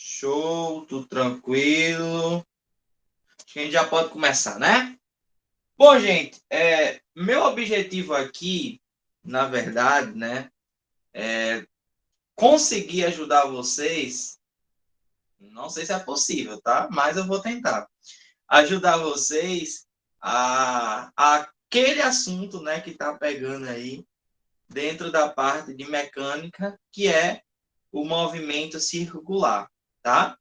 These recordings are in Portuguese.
Show, tudo tranquilo. Acho que a gente já pode começar, né? Bom, gente, meu objetivo aqui, na verdade, né, é conseguir ajudar vocês. Não sei se é possível, tá? Mas eu vou tentar ajudar vocês a aquele assunto, né, que tá pegando aí dentro da parte de mecânica, que é o movimento circular, tá?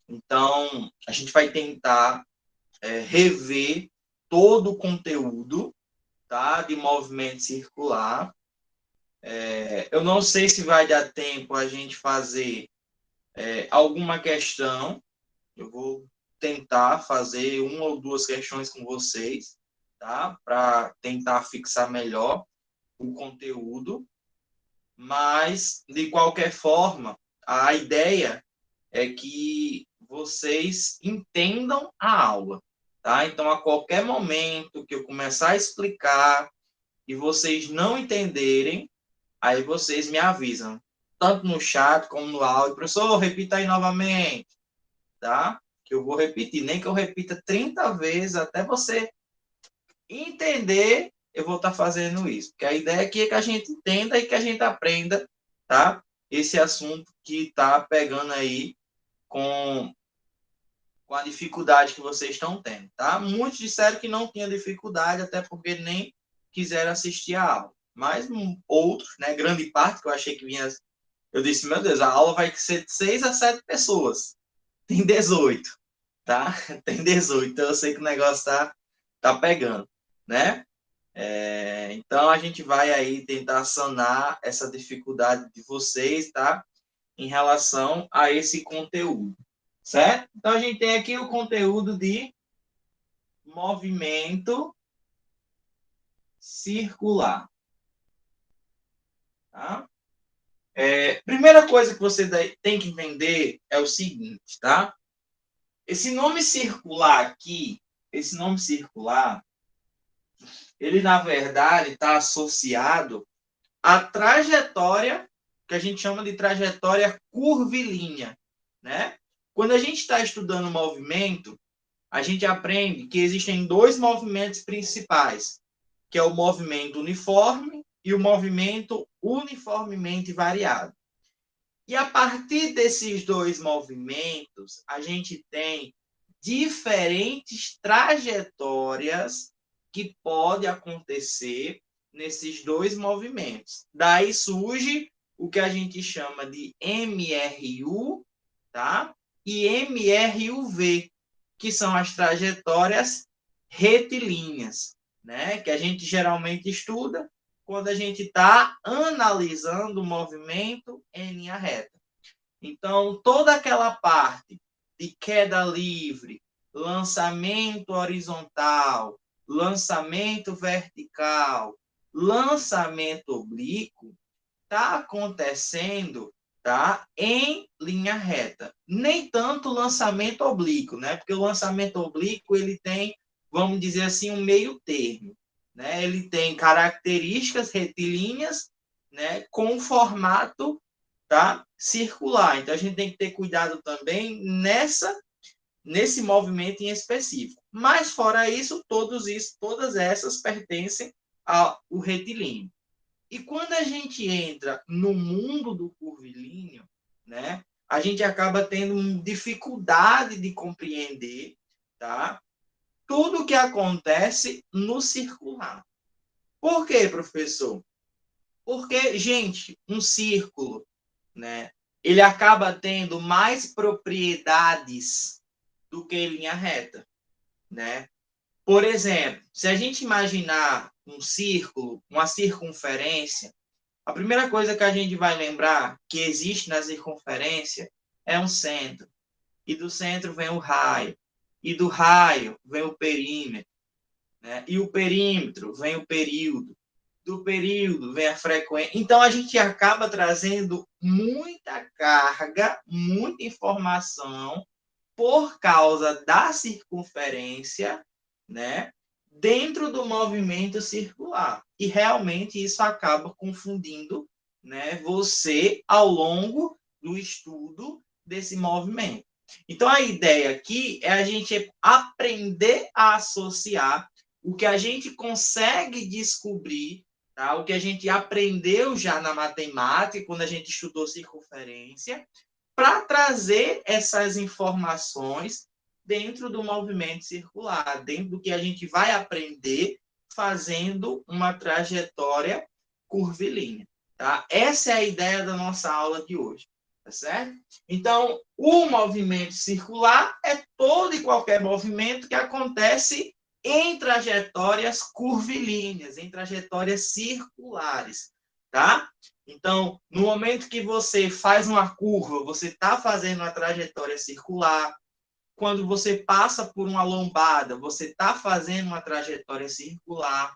Então, a gente vai tentar rever todo o conteúdo, tá, de movimento circular. Eu não sei se vai dar tempo a gente fazer alguma questão. Eu vou tentar fazer uma ou duas questões com vocês, tá, para tentar fixar melhor o conteúdo. Mas, de qualquer forma, a ideia é que vocês entendam a aula, tá? Então, a qualquer momento que eu começar a explicar e vocês não entenderem, aí vocês me avisam, tanto no chat como no áudio. Professor, repita aí novamente, tá? Que eu vou repetir, nem que eu repita 30 vezes até você entender, eu vou estar fazendo isso. Porque a ideia aqui é que a gente entenda e que a gente aprenda, tá? Esse assunto que está pegando aí com a dificuldade que vocês estão tendo, tá? Muitos disseram que não tinha dificuldade, até porque nem quiseram assistir a aula. Mas outros, né, grande parte que eu achei que vinha, eu disse, meu Deus, a aula vai ser de 6 a 7 pessoas. Tem 18, tá? Tem 18, então eu sei que o negócio tá pegando, né? Então a gente vai aí tentar sanar essa dificuldade de vocês, tá? Em relação a esse conteúdo, certo? Então a gente tem aqui o conteúdo de movimento circular, tá? Primeira coisa que você tem que entender é o seguinte, tá? Esse nome circular aqui, esse nome circular, ele na verdade está associado à trajetória que a gente chama de trajetória curvilínea, né? Quando a gente está estudando movimento, a gente aprende que existem dois movimentos principais, que é o movimento uniforme e o movimento uniformemente variado. E a partir desses dois movimentos, a gente tem diferentes trajetórias que podem acontecer nesses dois movimentos. Daí surge o que a gente chama de MRU, tá? E MRUV, que são as trajetórias retilíneas, né? Que a gente geralmente estuda quando a gente está analisando o movimento em linha reta. Então, toda aquela parte de queda livre, lançamento horizontal, lançamento vertical, lançamento oblíquo, está acontecendo, tá, em linha reta. Nem tanto lançamento oblíquo, né? Porque o lançamento oblíquo ele tem, vamos dizer assim, um meio termo, né? Ele tem características retilíneas, né, com formato, tá, circular. Então a gente tem que ter cuidado também nesse movimento em específico. Mas fora isso, todas essas pertencem ao retilíneo. E quando a gente entra no mundo do curvilíneo, né, a gente acaba tendo dificuldade de compreender, tá, tudo o que acontece no circular. Por quê, professor? Porque, gente, um círculo, né, ele acaba tendo mais propriedades do que linha reta, né? Por exemplo, se a gente imaginar um círculo, uma circunferência, a primeira coisa que a gente vai lembrar que existe na circunferência é um centro. E do centro vem o raio. E do raio vem o perímetro. Né? E o perímetro vem o período. Do período vem a frequência. Então a gente acaba trazendo muita carga, muita informação por causa da circunferência, né? Dentro do movimento circular. E realmente isso acaba confundindo, né, você ao longo do estudo desse movimento. Então, a ideia aqui é a gente aprender a associar o que a gente consegue descobrir, tá? O que a gente aprendeu já na matemática, quando a gente estudou circunferência, para trazer essas informações dentro do movimento circular, dentro do que a gente vai aprender fazendo uma trajetória curvilínea. Tá? Essa é a ideia da nossa aula de hoje. Tá certo? Então, o movimento circular é todo e qualquer movimento que acontece em trajetórias curvilíneas, em trajetórias circulares. Tá? Então, no momento que você faz uma curva, você está fazendo uma trajetória circular. Quando você passa por uma lombada, você está fazendo uma trajetória circular,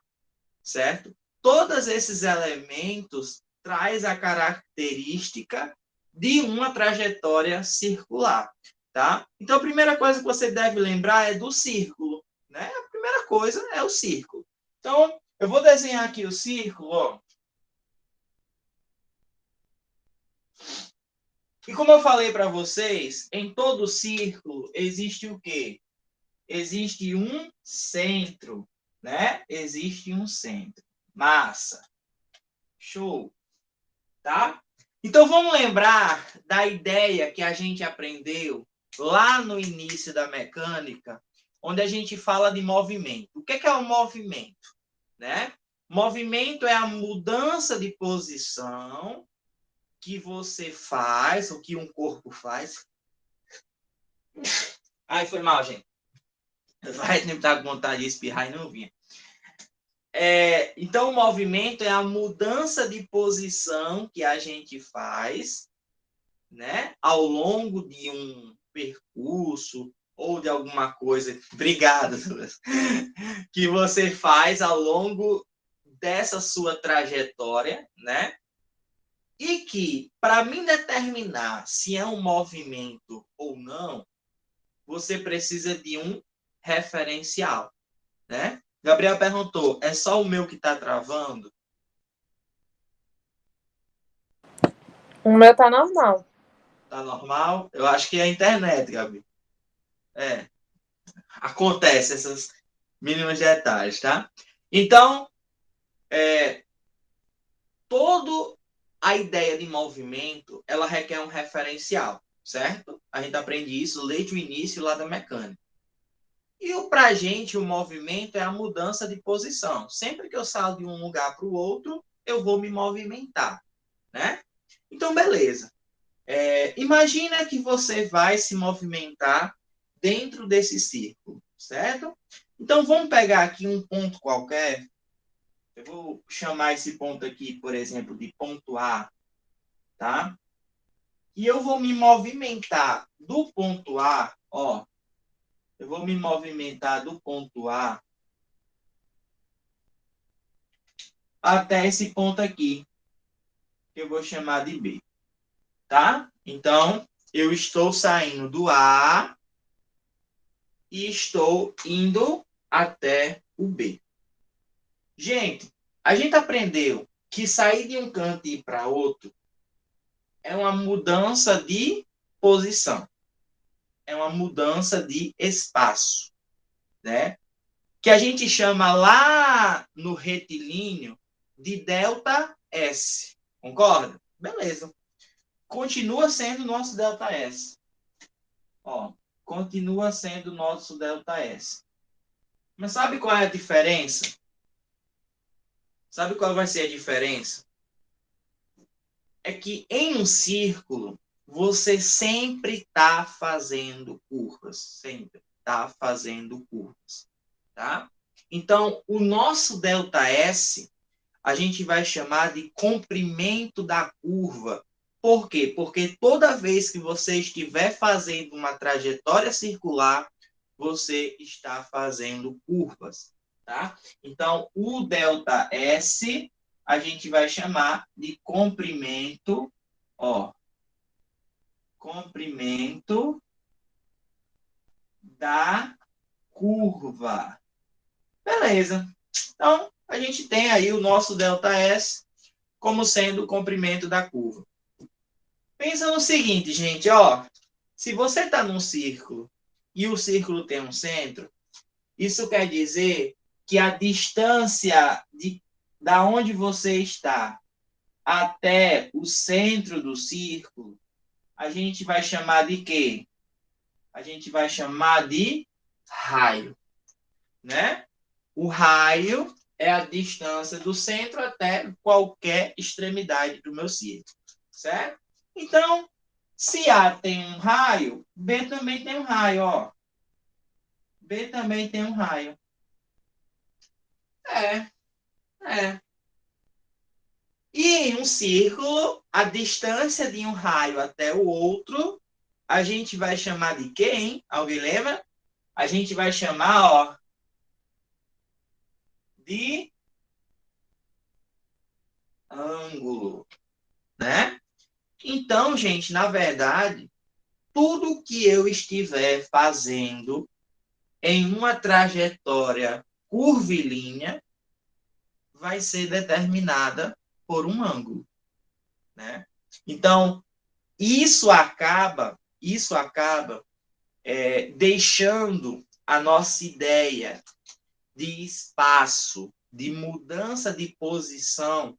certo? Todos esses elementos traz a característica de uma trajetória circular, tá? Então, a primeira coisa que você deve lembrar é do círculo, né? A primeira coisa é o círculo. Então, eu vou desenhar aqui o círculo, ó. E como eu falei para vocês, em todo círculo existe o quê? Existe um centro, né? Existe um centro. Massa. Show. Tá? Então vamos lembrar da ideia que a gente aprendeu lá no início da mecânica, onde a gente fala de movimento. O que é o movimento? Né? Movimento é a mudança de posição que você faz, ou que um corpo faz. Ai, foi mal, gente. Vai tentar com vontade de espirrar e não vinha. Então, o movimento é a mudança de posição que a gente faz, né, ao longo de um percurso ou de alguma coisa. Obrigado, que você faz ao longo dessa sua trajetória, né? E que, para mim determinar se é um movimento ou não, você precisa de um referencial, né? Gabriel perguntou, é só o meu que está travando? O meu tá normal. Tá normal? Eu acho que é a internet, Gabi. Acontece esses mínimos detalhes, tá? Então, toda a ideia de movimento, ela requer um referencial, certo? A gente aprende isso desde o início lá da mecânica. E para a gente, o movimento é a mudança de posição. Sempre que eu saio de um lugar para o outro, eu vou me movimentar, né? Então, beleza. Imagina que você vai se movimentar dentro desse círculo, certo? Então, vamos pegar aqui um ponto qualquer. Eu vou chamar esse ponto aqui, por exemplo, de ponto A, tá? E eu vou me movimentar do ponto A, ó. Eu vou me movimentar do ponto A até esse ponto aqui, que eu vou chamar de B, tá? Então, eu estou saindo do A e estou indo até o B. Gente, a gente aprendeu que sair de um canto e ir para outro é uma mudança de posição, é uma mudança de espaço, né? Que a gente chama lá no retilíneo de delta S. Concorda? Beleza. Continua sendo nosso delta S. Ó, continua sendo nosso delta S. Mas sabe qual é a diferença? Sabe qual vai ser a diferença? É que em um círculo, você sempre está fazendo curvas. Sempre está fazendo curvas. Tá? Então, o nosso ΔS, a gente vai chamar de comprimento da curva. Por quê? Porque toda vez que você estiver fazendo uma trajetória circular, você está fazendo curvas. Tá? Então, o ΔS, a gente vai chamar de comprimento, ó, comprimento da curva. Beleza. Então, a gente tem aí o nosso ΔS como sendo o comprimento da curva. Pensa no seguinte, gente, ó. Se você está num círculo e o círculo tem um centro, isso quer dizer que a distância da onde você está até o centro do círculo, a gente vai chamar de quê? A gente vai chamar de raio, né? O raio é a distância do centro até qualquer extremidade do meu círculo, certo? Então, se A tem um raio, B também tem um raio, ó. B também tem um raio. É, é. E em um círculo, a distância de um raio até o outro, a gente vai chamar de quê, hein? Alguém lembra? A gente vai chamar, ó, de ângulo, né? Então, gente, na verdade, tudo que eu estiver fazendo em uma trajetória curvilínea vai ser determinada por um ângulo, né? Então, isso acaba deixando a nossa ideia de espaço, de mudança de posição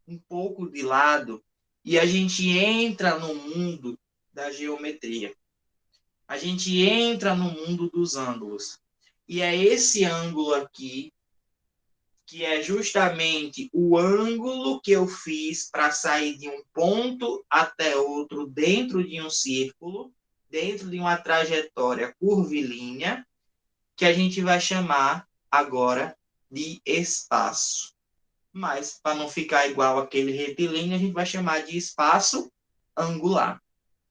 um pouco de lado e a gente entra no mundo da geometria. A gente entra no mundo dos ângulos. E é esse ângulo aqui que é justamente o ângulo que eu fiz para sair de um ponto até outro dentro de um círculo, dentro de uma trajetória curvilínea, que a gente vai chamar agora de espaço. Mas, para não ficar igual aquele retilíneo, a gente vai chamar de espaço angular,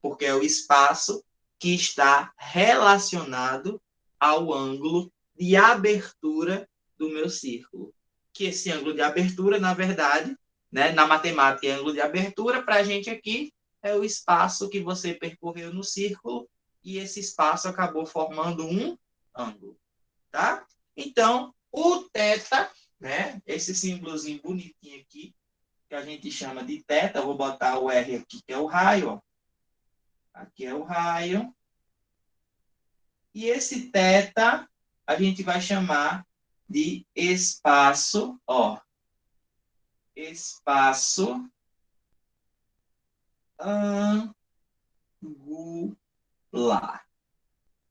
porque é o espaço que está relacionado ao ângulo de abertura do meu círculo. Que esse ângulo de abertura, na verdade, né, na matemática, é ângulo de abertura, para a gente aqui, é o espaço que você percorreu no círculo e esse espaço acabou formando um ângulo, tá? Então, o θ, né, esse símbolozinho bonitinho aqui, que a gente chama de θ, eu vou botar o R aqui, que é o raio, ó. Aqui é o raio. E esse θ a gente vai chamar de espaço, ó. Espaço angular,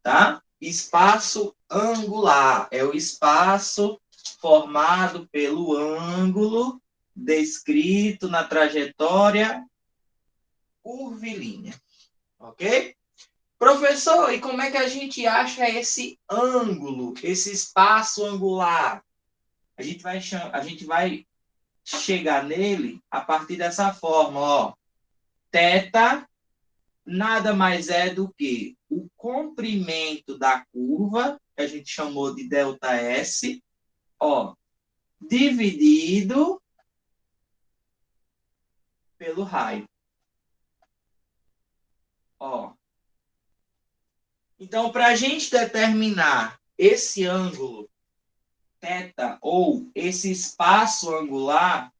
tá? Espaço angular é o espaço formado pelo ângulo descrito na trajetória curvilínea, ok? Professor, e como é que a gente acha esse ângulo, esse espaço angular? A gente vai chegar nele a partir dessa forma, ó. Θ nada mais é do que o comprimento da curva, que a gente chamou de ΔS, ó, dividido pelo raio. Ó. Então, para a gente determinar esse ângulo θ ou esse espaço angular,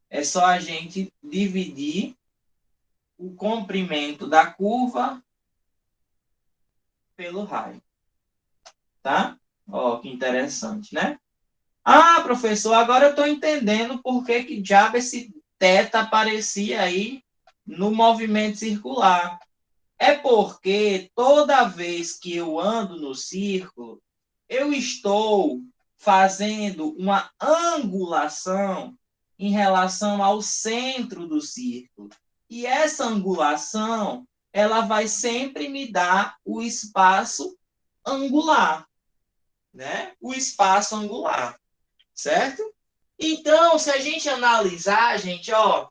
é só a gente dividir o comprimento da curva pelo raio. Tá? Ó, que interessante, né? Ah, professor, agora eu estou entendendo por que diabo esse θ aparecia aí no movimento circular. É porque toda vez que eu ando no círculo, eu estou fazendo uma angulação em relação ao centro do círculo. E essa angulação, ela vai sempre me dar o espaço angular, né? O espaço angular, certo? Então, se a gente analisar, gente, ó,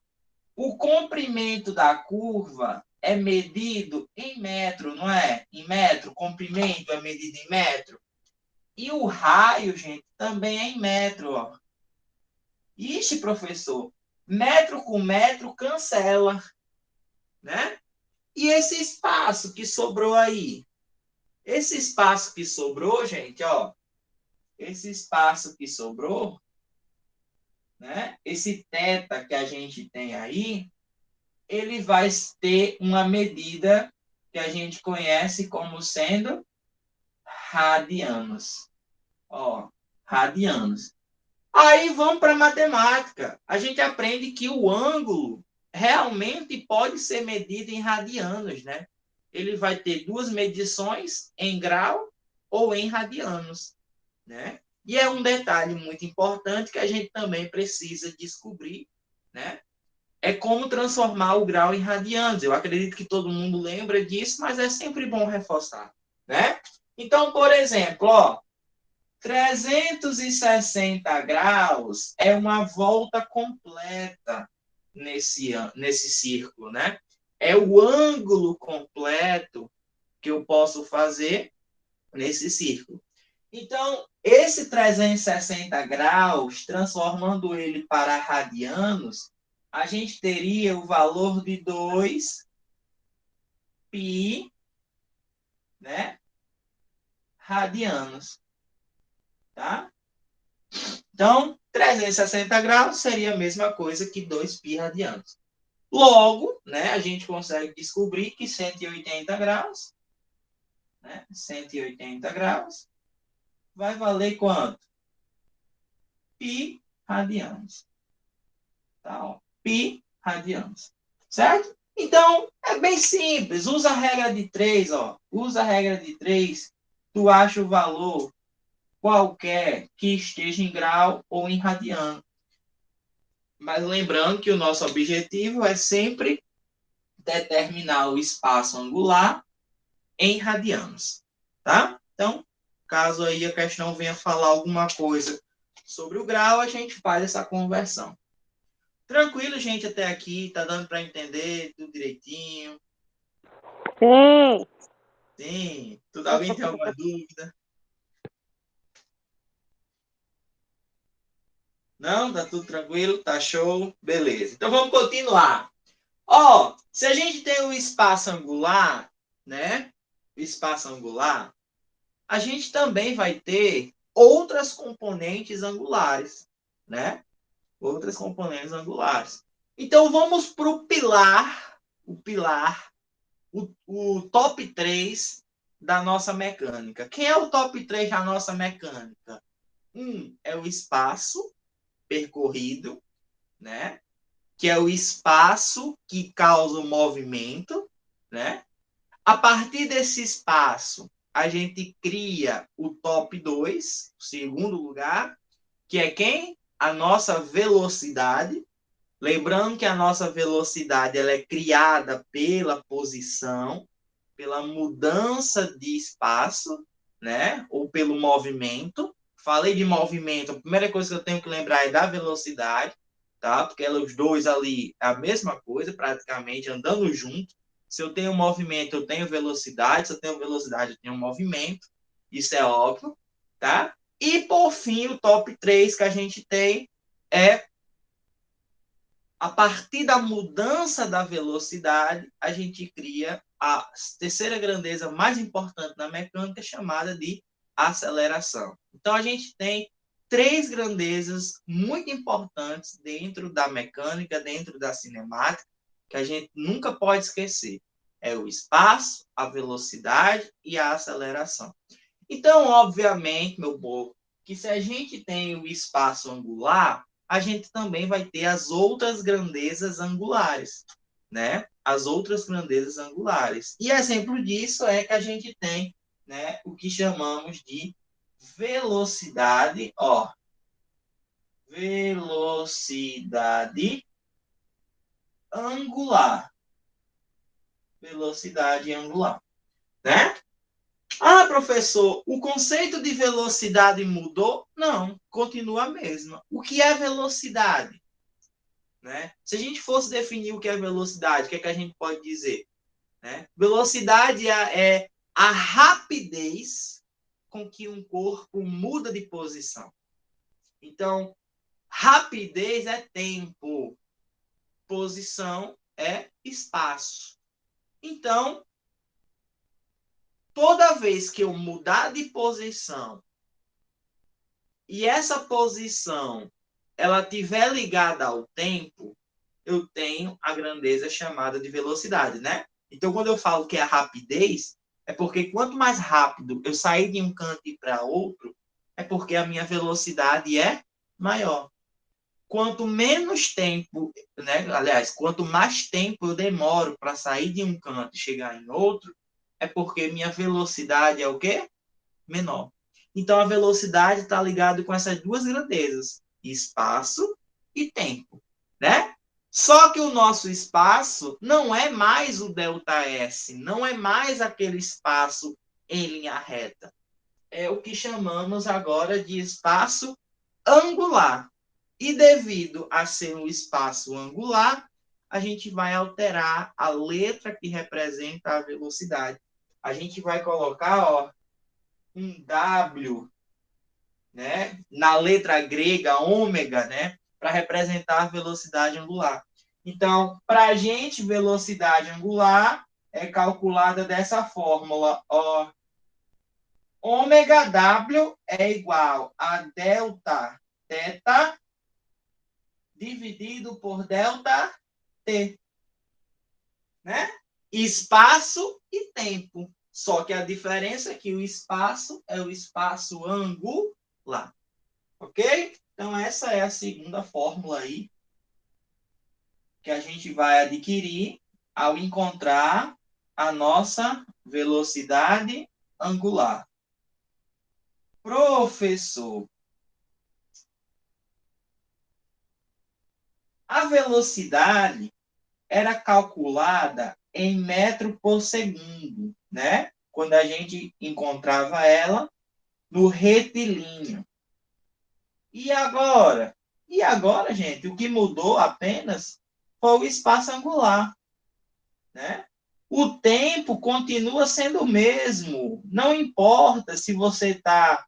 o comprimento da curva é medido em metro, não é? Em metro, o comprimento é medido em metro. E o raio, gente, também é em metro, ó. Ixi, professor, metro com metro cancela, né? E esse espaço que sobrou aí? Esse espaço que sobrou, gente, ó, esse espaço que sobrou, né? Esse θ que a gente tem aí, ele vai ter uma medida que a gente conhece como sendo radianos. Ó, radianos. Aí vamos para a matemática. A gente aprende que o ângulo realmente pode ser medido em radianos, né? Ele vai ter duas medições, em grau ou em radianos, né? E é um detalhe muito importante que a gente também precisa descobrir, né? É como transformar o grau em radianos. Eu acredito que todo mundo lembra disso, mas é sempre bom reforçar, né? Então, por exemplo, ó, 360 graus é uma volta completa nesse círculo, né? É o ângulo completo que eu posso fazer nesse círculo. Então, esse 360 graus, transformando ele para radianos, a gente teria o valor de 2π, né, radianos, tá? Então, 360 graus seria a mesma coisa que 2π radianos. Logo, né, a gente consegue descobrir que 180 graus, né, 180 graus, vai valer quanto? Π radianos. Tá, ó, π radianos. Certo? Então, é bem simples. Usa a regra de 3, ó. Usa a regra de 3. Tu acha o valor qualquer que esteja em grau ou em radiano. Mas lembrando que o nosso objetivo é sempre determinar o espaço angular em radianos, tá? Então, caso aí a questão venha falar alguma coisa sobre o grau, a gente faz essa conversão. Tranquilo, gente, até aqui, tá dando para entender tudo direitinho? Sim. Sim. Alguém tem alguma dúvida? Não? Tá tudo tranquilo? Tá show? Beleza. Então vamos continuar. Ó, se a gente tem o espaço angular, né? O espaço angular, a gente também vai ter outras componentes angulares, né? Outras componentes angulares. Então vamos para o pilar, o top 3 da nossa mecânica. Quem é o top 3 da nossa mecânica? É o espaço percorrido, né? Que é o espaço que causa o movimento, né? A partir desse espaço, a gente cria o top 2, o segundo lugar, que é quem? A nossa velocidade. Lembrando que a nossa velocidade ela é criada pela posição, pela mudança de espaço, né? Ou pelo movimento. Falei de movimento, a primeira coisa que eu tenho que lembrar é da velocidade, tá? Porque os dois ali é a mesma coisa, praticamente, andando junto. Se eu tenho movimento, eu tenho velocidade. Se eu tenho velocidade, eu tenho movimento. Isso é óbvio, tá? E, por fim, o top 3 que a gente tem é a partir da mudança da velocidade, a gente cria a terceira grandeza mais importante na mecânica, chamada de aceleração. Então, a gente tem três grandezas muito importantes dentro da mecânica, dentro da cinemática, que a gente nunca pode esquecer. É o espaço, a velocidade e a aceleração. Então, obviamente, meu povo, que se a gente tem o espaço angular, a gente também vai ter as outras grandezas angulares, né? As outras grandezas angulares. E exemplo disso é que a gente tem, né, o que chamamos de velocidade, ó. Velocidade angular. Velocidade angular, né? Ah, professor, o conceito de velocidade mudou? Não, continua a mesma. O que é velocidade? Né? Se a gente fosse definir o que é velocidade, o que é que a gente pode dizer? Né? Velocidade é a rapidez com que um corpo muda de posição. Então, rapidez é tempo, posição é espaço. Então, toda vez que eu mudar de posição e essa posição ela estiver ligada ao tempo, eu tenho a grandeza chamada de velocidade, né? Então, quando eu falo que é a rapidez, é porque quanto mais rápido eu sair de um canto e para outro, é porque a minha velocidade é maior. Quanto menos tempo, né? Aliás, quanto mais tempo eu demoro para sair de um canto e chegar em outro, é porque minha velocidade é o quê? Menor. Então, a velocidade está ligada com essas duas grandezas, espaço e tempo, né? Só que o nosso espaço não é mais o ΔS, não é mais aquele espaço em linha reta. É o que chamamos agora de espaço angular. E devido a ser um espaço angular, a gente vai alterar a letra que representa a velocidade. A gente vai colocar, ó, um W, né, na letra grega, ômega, né, para representar a velocidade angular. Então, para a gente, velocidade angular é calculada dessa fórmula, ó, ômega W é igual a delta θ dividido por delta T, né? Espaço e tempo. Só que a diferença é que o espaço é o espaço angular. Ok? Então, essa é a segunda fórmula aí que a gente vai adquirir ao encontrar a nossa velocidade angular. Professor, a velocidade era calculada em metro por segundo, né? Quando a gente encontrava ela no retilíneo. E agora? E agora, gente, o que mudou apenas foi o espaço angular, né? O tempo continua sendo o mesmo. Não importa se você está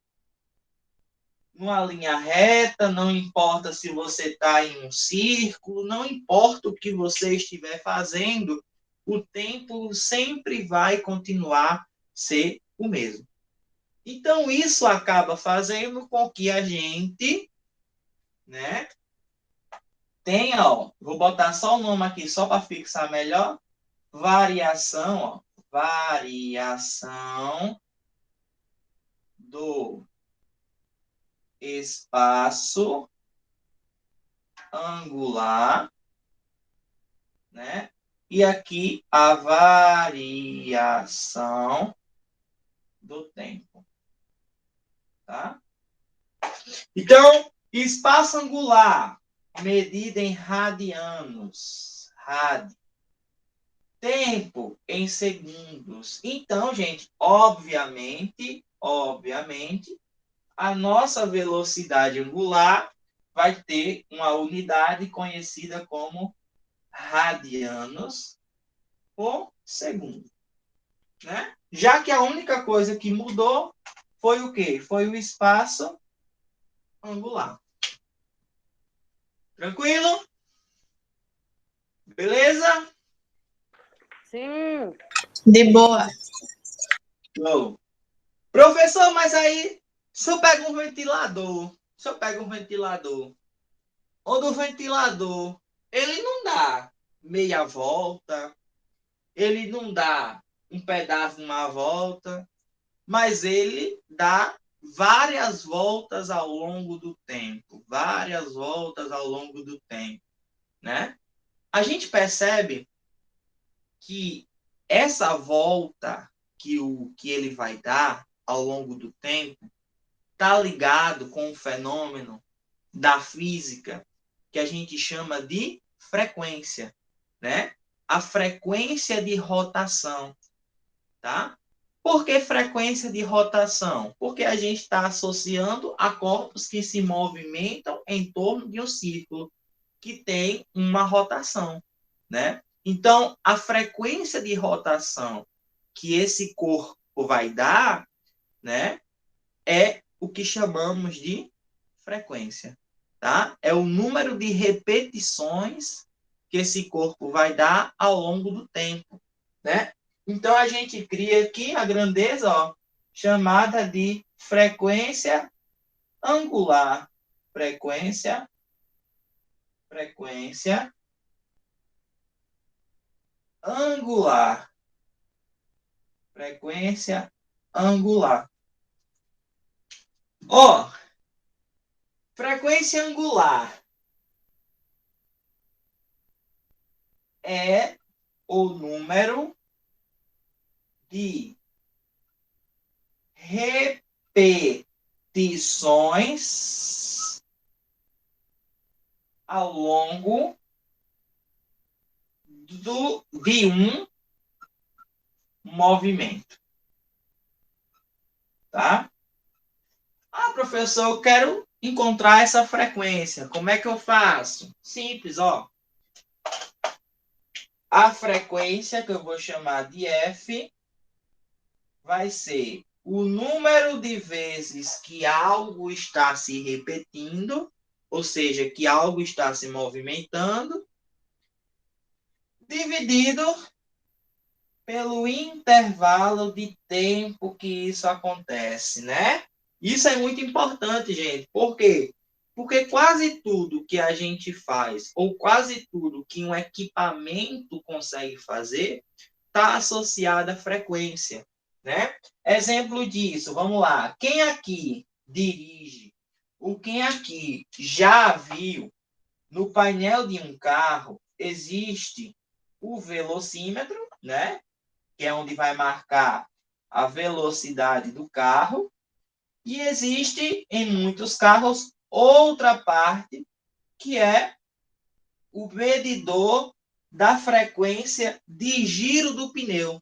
numa linha reta, não importa se você está em um círculo, não importa o que você estiver fazendo, o tempo sempre vai continuar a ser o mesmo. Então, isso acaba fazendo com que a gente, né, tenha, ó, vou botar só o nome aqui, só para fixar melhor, variação, ó, variação do espaço angular, né? E aqui a variação do tempo, tá? Então, espaço angular, medida em radianos, tempo em segundos. Então, gente, obviamente, a nossa velocidade angular vai ter uma unidade conhecida como radianos por segundo, né? Já que a única coisa que mudou foi o quê? Foi o espaço angular. Tranquilo? Beleza? Sim. De boa. Show. Professor, mas aí, se eu pego um ventilador, ou do ventilador, ele não dá meia volta, ele não dá um pedaço de uma volta, mas ele dá várias voltas ao longo do tempo, né? A gente percebe que essa volta que ele vai dar ao longo do tempo está ligado com o fenômeno da física que a gente chama de frequência, né? A frequência de rotação, tá? Por que frequência de rotação? Porque a gente está associando a corpos que se movimentam em torno de um círculo que tem uma rotação, né? Então, a frequência de rotação que esse corpo vai dar, né, é o que chamamos de frequência, tá? É o número de repetições que esse corpo vai dar ao longo do tempo, né? Então a gente cria aqui a grandeza, ó, chamada de frequência angular, frequência angular. Frequência angular. Ó, frequência angular é o número de repetições ao longo de um movimento. Tá? Ah, professor, eu quero encontrar essa frequência. Como é que eu faço? Simples, ó. A frequência, que eu vou chamar de F, vai ser o número de vezes que algo está se repetindo, ou seja, que algo está se movimentando, dividido pelo intervalo de tempo que isso acontece, né? Isso é muito importante, gente. Por quê? Porque quase tudo que a gente faz, ou quase tudo que um equipamento consegue fazer, está associado à frequência, né? Exemplo disso, vamos lá. Quem aqui dirige, ou quem aqui já viu no painel de um carro, existe o velocímetro, né? Que é onde vai marcar a velocidade do carro, e existe em muitos carros outra parte que é o medidor da frequência de giro do pneu,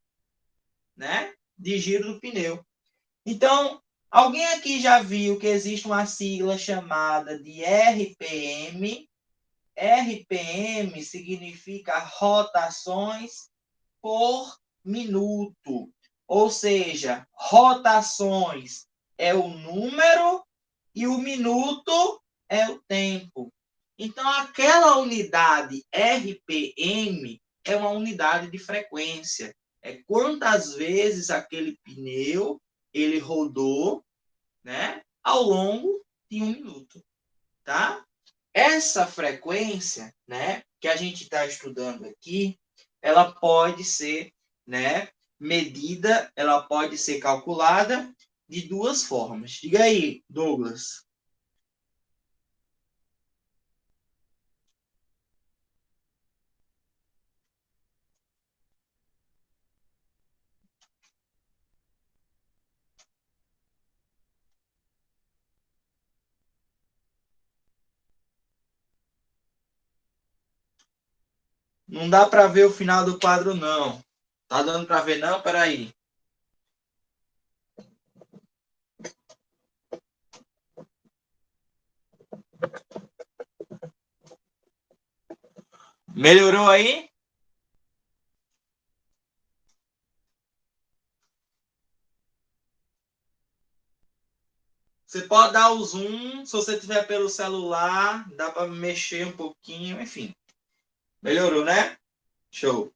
né? De giro do pneu. Então, alguém aqui já viu que existe uma sigla chamada de RPM? RPM significa rotações por minuto. Ou seja, rotações é o número e o minuto é o tempo. Então, aquela unidade RPM é uma unidade de frequência. É quantas vezes aquele pneu ele rodou, né, ao longo de um minuto, tá? Essa frequência, né, que a gente está estudando aqui, ela pode ser, né, medida, ela pode ser calculada de duas formas. Diga aí, Douglas. Não dá para ver o final do quadro, não. Tá dando para ver, não? Peraí. Melhorou aí? Você pode dar o zoom, se você tiver pelo celular, dá para mexer um pouquinho, enfim. Melhorou, né? Show.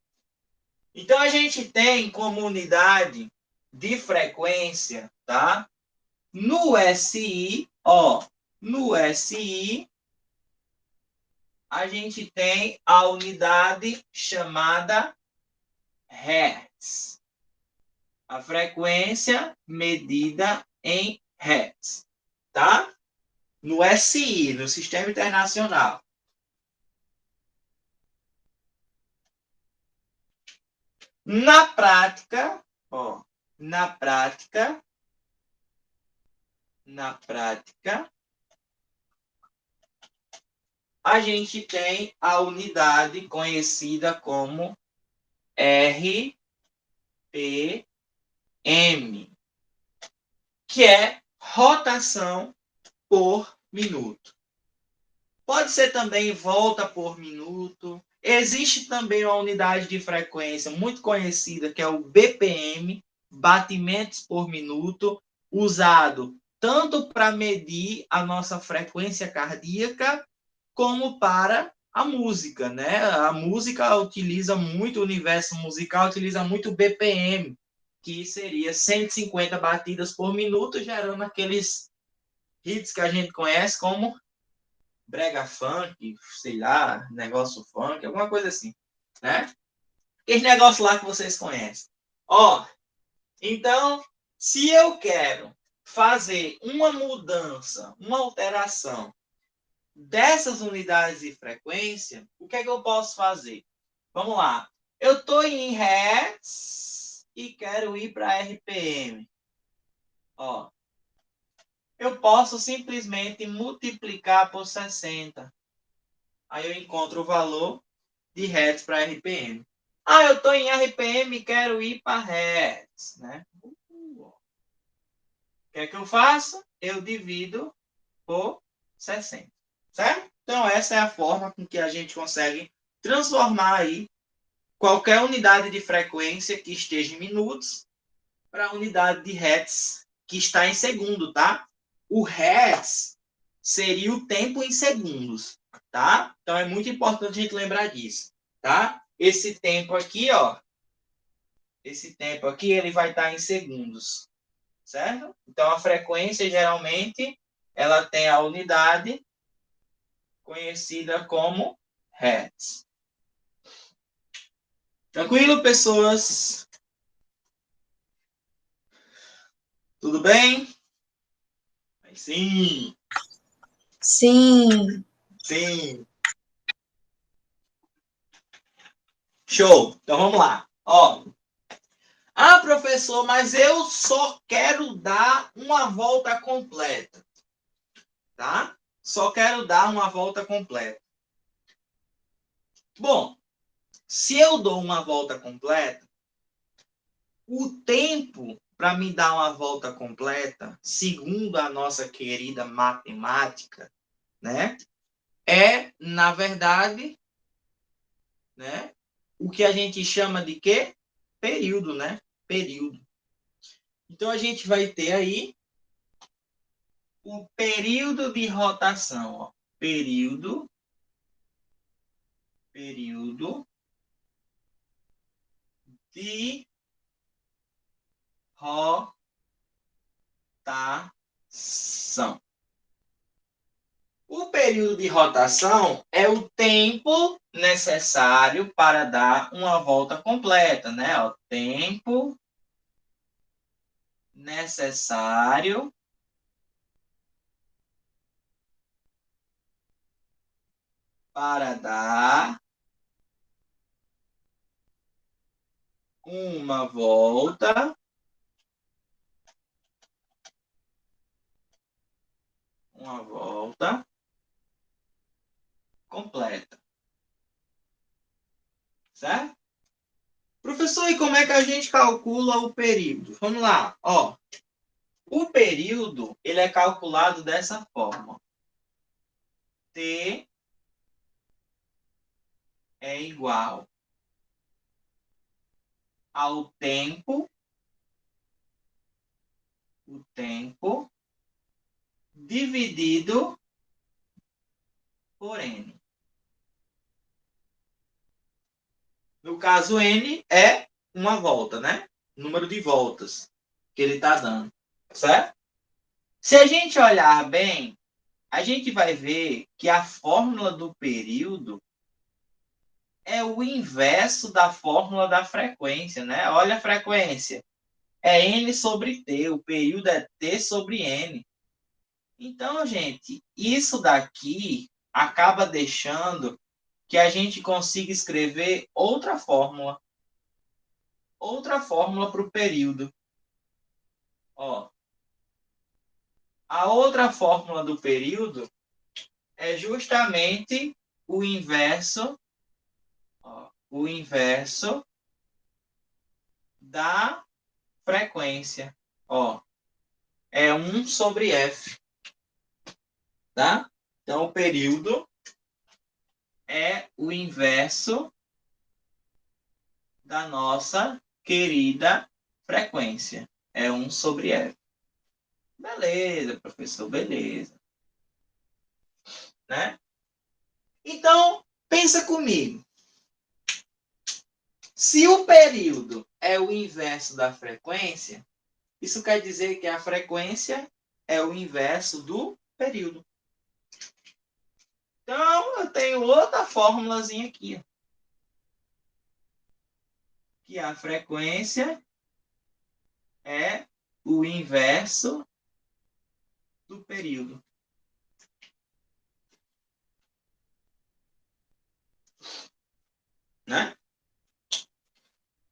Então a gente tem como unidade de frequência, tá? No SI, ó, no SI a gente tem a unidade chamada Hertz. A frequência medida em Hertz, tá? No SI, no Sistema Internacional. Na prática, ó, na prática, a gente tem a unidade conhecida como RPM, que é rotação por minuto. Pode ser também volta por minuto. Existe também uma unidade de frequência muito conhecida, que é o BPM, batimentos por minuto, usado tanto para medir a nossa frequência cardíaca, como para a música, né? A música utiliza muito, o universo musical utiliza muito o BPM, que seria 150 batidas por minuto, gerando aqueles hits que a gente conhece como brega funk, sei lá, negócio funk, alguma coisa assim, né? Aquele negócio lá que vocês conhecem. Ó, Então, se eu quero fazer uma mudança, uma alteração dessas unidades de frequência, o que é que eu posso fazer? Vamos lá. Eu estou em Hertz e quero ir para RPM. Ó, eu posso simplesmente multiplicar por 60. Aí eu encontro o valor de Hertz para RPM. Ah, eu estou em RPM e quero ir para Hertz, né? O que é que eu faço? Eu divido por 60, certo? Então, essa é a forma com que a gente consegue transformar aí qualquer unidade de frequência que esteja em minutos para a unidade de hertz que está em segundo, tá? O hertz seria o tempo em segundos, tá? Então, é muito importante a gente lembrar disso, tá? Esse tempo aqui, ó, esse tempo aqui, ele vai estar em segundos, certo? Então, a frequência, geralmente, ela tem a unidade conhecida como hertz. Tranquilo, pessoas? Tudo bem? Sim, Sim. sim. Show. Então, vamos lá. Ó. Ah, professor, mas eu só quero dar uma volta completa, tá? Só quero dar uma volta completa. Bom, se eu dou uma volta completa, o tempo para me dar uma volta completa, segundo a nossa querida matemática, né, é, na verdade, né, o que a gente chama de quê? Período, né? Período. Então a gente vai ter aí o período de rotação, ó. Período de rotação. O período de rotação é o tempo necessário para dar uma volta completa, né? O tempo necessário para dar uma volta completa. Certo? Professor, e como é que a gente calcula o período? Vamos lá, ó. O período, ele é calculado dessa forma. T é igual ao tempo, o tempo dividido por N. No caso, N é uma volta, né? Número de voltas que ele está dando, certo? Se a gente olhar bem, a gente vai ver que a fórmula do período é o inverso da fórmula da frequência, né? Olha a frequência. É N sobre T, o período é T sobre N. Então, gente, isso daqui acaba deixando que a gente consiga escrever outra fórmula para o período. Ó, a outra fórmula do período é justamente o inverso, ó, o inverso da frequência. Ó, é 1 sobre F, tá? Então, o período é o inverso da nossa querida frequência. É 1 sobre F. Beleza, professor, beleza. Né? Então, pensa comigo. Se o período é o inverso da frequência, isso quer dizer que a frequência é o inverso do período. Então, eu tenho outra fórmulazinha aqui. Que a frequência é o inverso do período. Né?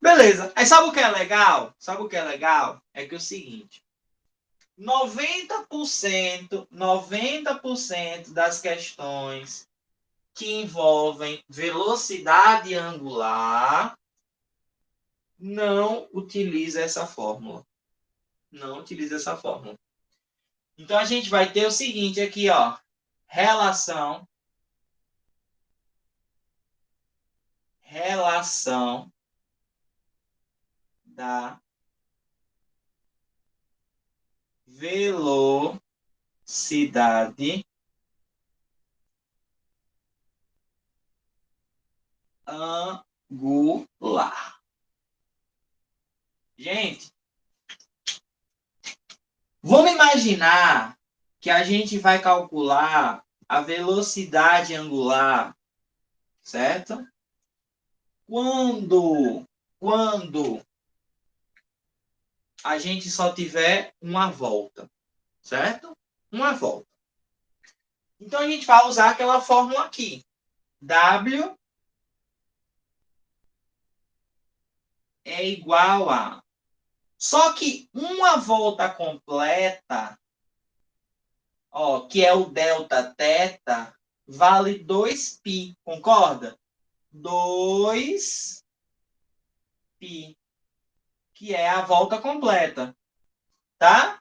Beleza. Aí sabe o que é legal? Sabe o que é legal? É que é o seguinte, 90% das questões que envolvem velocidade angular não utiliza essa fórmula. Não utiliza essa fórmula. Então, a gente vai ter o seguinte aqui, ó. Relação da velocidade angular. Gente, vamos imaginar que a gente vai calcular a velocidade angular, certo? Quando a gente só tiver uma volta, certo? Uma volta. Então, a gente vai usar aquela fórmula aqui. W é igual a... Só que uma volta completa, ó, que é o delta teta, vale 2π, concorda? 2π, que é a volta completa, tá?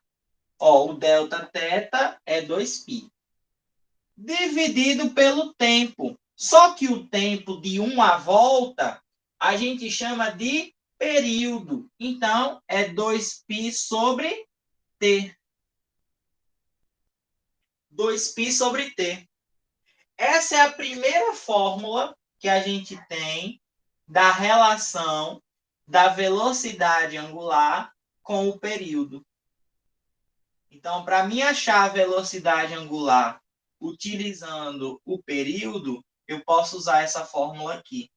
Ó, o delta teta é 2π. Dividido pelo tempo. Só que o tempo de uma volta a gente chama de período. Então, é 2π sobre t. 2π sobre t. Essa é a primeira fórmula que a gente tem da relação da velocidade angular com o período. Então, para mim achar a velocidade angular utilizando o período, eu posso usar essa fórmula aqui.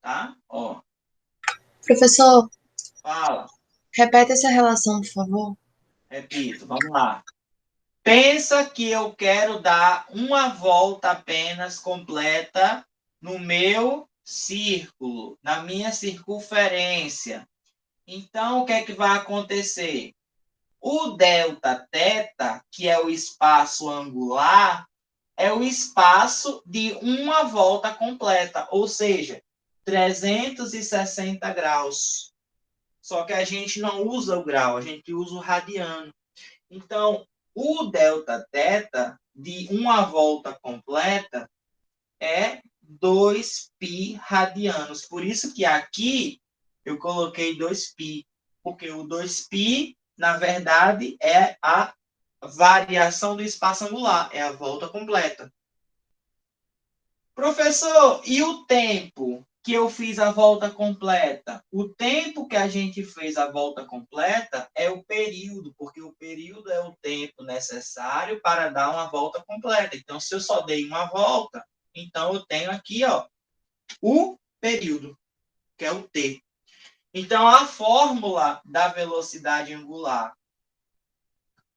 Tá? Ó. Professor, Fala. repete essa relação, por favor. Repito, vamos lá. Pensa que eu quero dar uma volta apenas completa no meu círculo, na minha circunferência. Então, o que é que vai acontecer? O delta teta, que é o espaço angular, é o espaço de uma volta completa, ou seja, 360 graus. Só que a gente não usa o grau, a gente usa o radiano. Então, o delta teta de uma volta completa é 2π radianos. Por isso que aqui eu coloquei 2π, porque o 2π, na verdade, é a variação do espaço angular, é a volta completa. Professor, e o tempo que eu fiz a volta completa? O tempo que a gente fez a volta completa é o período, porque o período é o tempo necessário para dar uma volta completa. Então, se eu só dei uma volta, então eu tenho aqui, ó, o período, que é o t. Então, a fórmula da velocidade angular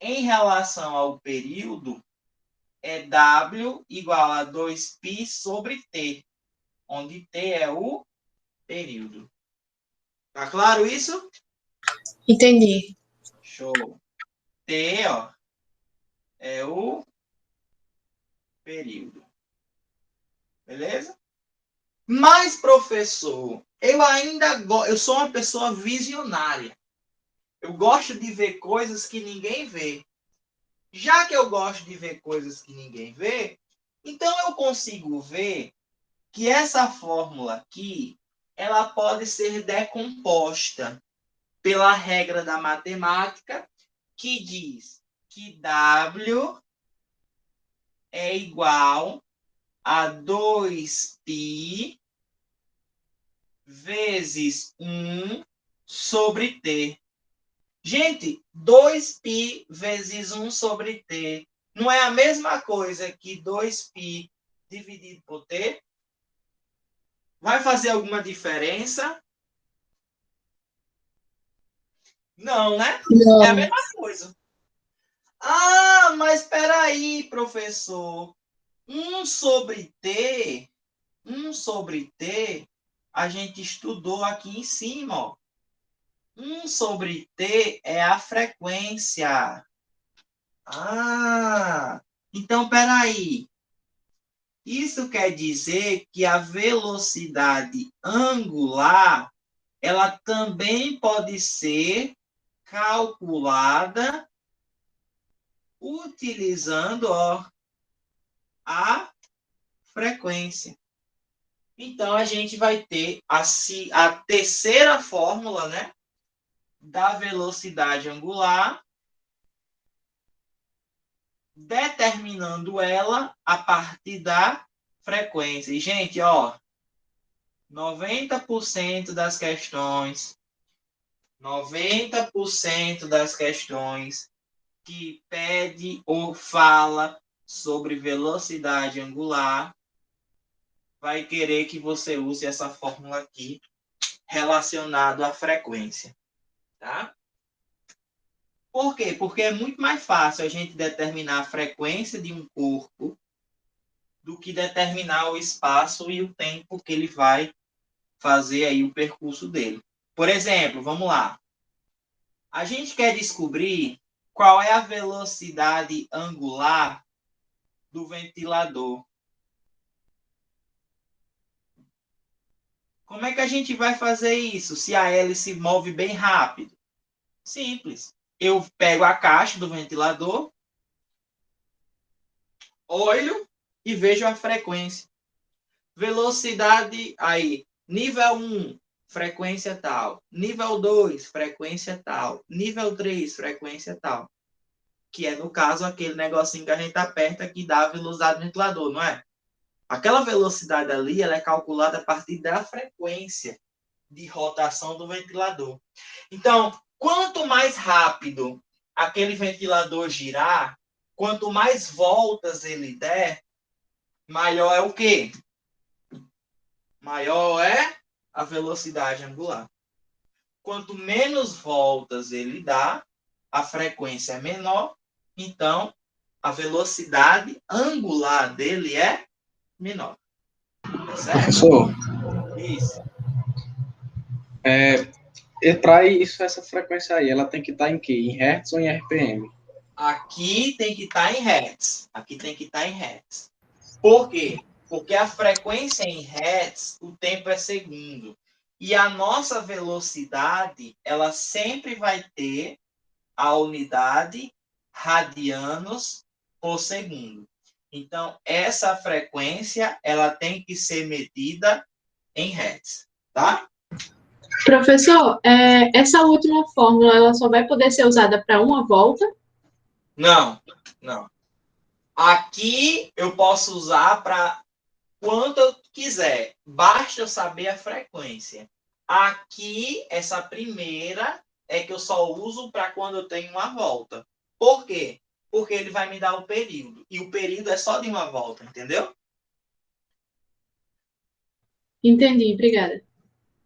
em relação ao período é W igual a 2π sobre t, onde t é o período. Tá claro isso? Entendi. Show. T, ó, é o período. Beleza? Mas, professor, eu sou uma pessoa visionária. Eu gosto de ver coisas que ninguém vê. Já que eu gosto de ver coisas que ninguém vê, então eu consigo ver que essa fórmula aqui, ela pode ser decomposta pela regra da matemática, que diz que W é igual a 2π vezes 1 sobre t. Gente, 2π vezes 1 sobre t não é a mesma coisa que 2π dividido por t? Vai fazer alguma diferença? Não, né? É a Não. mesma coisa. Ah, mas espera aí, professor. 1/T, a gente estudou aqui em cima, ó. 1/T é a frequência. Ah, então espera aí. Isso quer dizer que a velocidade angular, ela também pode ser calculada utilizando, ó, a frequência. Então, a gente vai ter a terceira fórmula, né, da velocidade angular, determinando ela a partir da frequência. E, gente, ó, 90% das questões, 90% das questões que pede ou fala sobre velocidade angular vai querer que você use essa fórmula aqui relacionado à frequência, tá? Por quê? Porque é muito mais fácil a gente determinar a frequência de um corpo do que determinar o espaço e o tempo que ele vai fazer aí o percurso dele. Por exemplo, vamos lá. A gente quer descobrir qual é a velocidade angular do ventilador. Como é que a gente vai fazer isso se a hélice move bem rápido? Simples. Eu pego a caixa do ventilador, olho e vejo a frequência. Velocidade aí, nível 1, frequência tal. Nível 2, frequência tal. Nível 3, frequência tal. Que é, no caso, aquele negocinho que a gente aperta que dá a velocidade do ventilador, não é? Aquela velocidade ali, ela é calculada a partir da frequência de rotação do ventilador. Então, quanto mais rápido aquele ventilador girar, quanto mais voltas ele der, maior é o quê? Maior é a velocidade angular. Quanto menos voltas ele dá, a frequência é menor, então a velocidade angular dele é menor. Tá certo? Professor, Isso. para isso, essa frequência aí, ela tem que estar em quê? Em Hertz ou em RPM? Aqui tem que estar em Hertz. Aqui tem que estar em Hertz. Por quê? Porque a frequência em Hertz, o tempo é segundo. E a nossa velocidade, ela sempre vai ter a unidade radianos por segundo. Então, essa frequência, ela tem que ser medida em Hertz, tá? Professor, essa última fórmula ela só vai poder ser usada para uma volta? Não, não. Aqui eu posso usar para quanto eu quiser. Basta eu saber a frequência. Aqui, essa primeira é que eu só uso para quando eu tenho uma volta. Por quê? Porque ele vai me dar o período. E o período é só de uma volta, entendeu? Entendi, obrigada.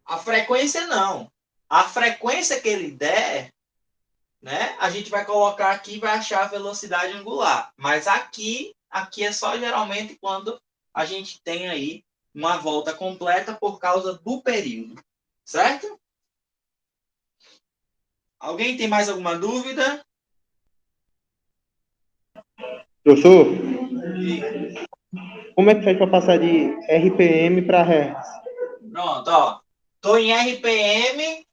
A frequência não. A frequência que ele der, né? A gente vai colocar aqui e vai achar a velocidade angular. Mas aqui é só geralmente quando a gente tem aí uma volta completa por causa do período. Certo? Alguém tem mais alguma dúvida? Professor, Diga. como é que faz para passar de RPM para Hertz? Pronto, ó. Estou em RPM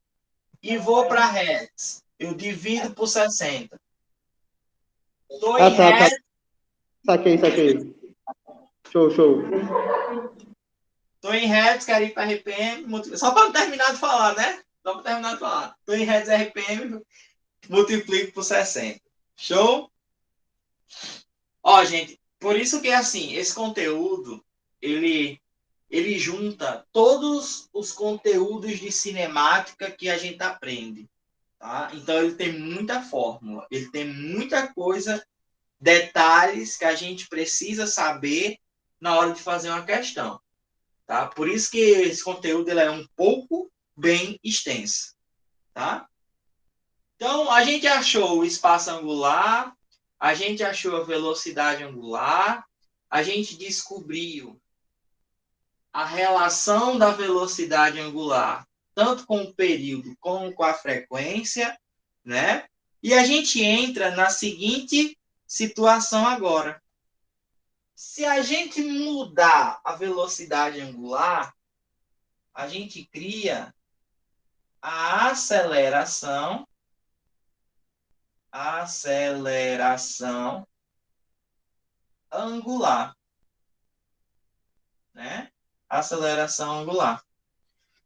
e vou para Hertz. Eu divido por 60. Estou em Tá. Hertz. Saquei. Show. Estou em Hertz, quero ir para RPM. Só para não terminar de falar, né? Só para terminar de falar. Estou em Hertz RPM, multiplico por 60. Show? Ó, gente, por isso que assim, esse conteúdo, ele junta todos os conteúdos de cinemática que a gente aprende. Tá? Então, ele tem muita fórmula, ele tem muita coisa, detalhes que a gente precisa saber na hora de fazer uma questão. Tá? Por isso que esse conteúdo ele é um pouco bem extenso. Tá? Então, a gente achou o espaço angular, a gente achou a velocidade angular, a gente descobriu a relação da velocidade angular, tanto com o período como com a frequência, né? E a gente entra na seguinte situação agora. Se a gente mudar a velocidade angular, a gente cria a aceleração angular, né? Aceleração angular.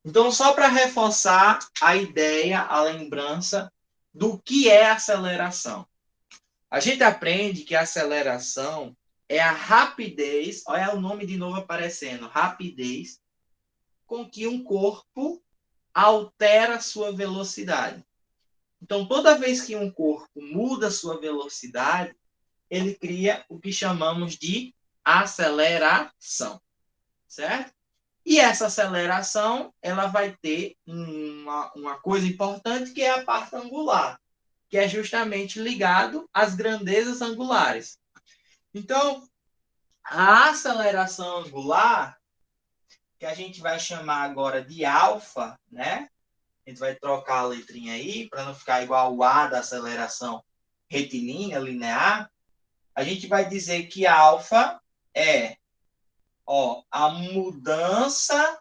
Então, só para reforçar a ideia, a lembrança do que é aceleração. A gente aprende que a aceleração é a rapidez, olha o nome de novo aparecendo, rapidez, com que um corpo altera sua velocidade. Então, toda vez que um corpo muda sua velocidade, ele cria o que chamamos de aceleração, certo? E essa aceleração, ela vai ter uma coisa importante, que é a parte angular, que é justamente ligado às grandezas angulares. Então, a aceleração angular, que a gente vai chamar agora de alfa, né? A gente vai trocar a letrinha aí, para não ficar igual o A da aceleração retilínea, linear. A gente vai dizer que alfa é a mudança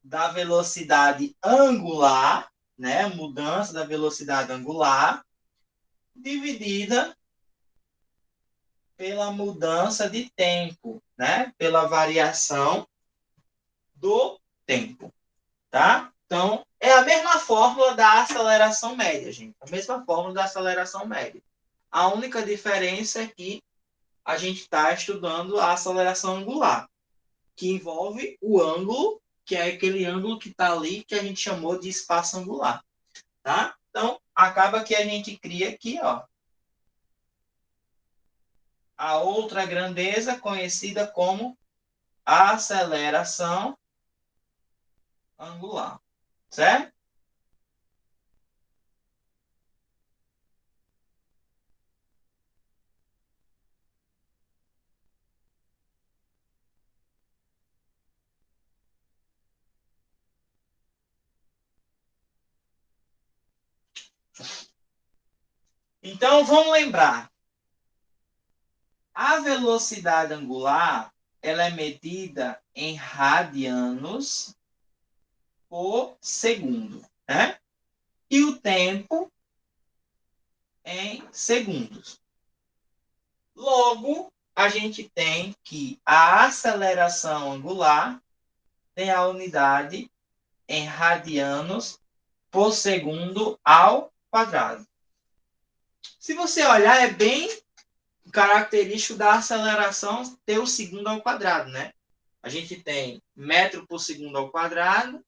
da velocidade angular, né? Mudança da velocidade angular, dividida pela mudança de tempo, né? Pela variação do tempo, tá? Então, é a mesma fórmula da aceleração média, gente. A mesma fórmula da aceleração média. A única diferença é que a gente está estudando a aceleração angular, que envolve o ângulo, que é aquele ângulo que está ali, que a gente chamou de espaço angular, tá? Então, acaba que a gente cria aqui, ó, a outra grandeza conhecida como aceleração angular, certo? Então, vamos lembrar. A velocidade angular, ela é medida em radianos por segundo, né? E o tempo em segundos. Logo, a gente tem que a aceleração angular tem a unidade em radianos por segundo ao quadrado. Se você olhar, é bem característico da aceleração ter o segundo ao quadrado, né? A gente tem metro por segundo ao quadrado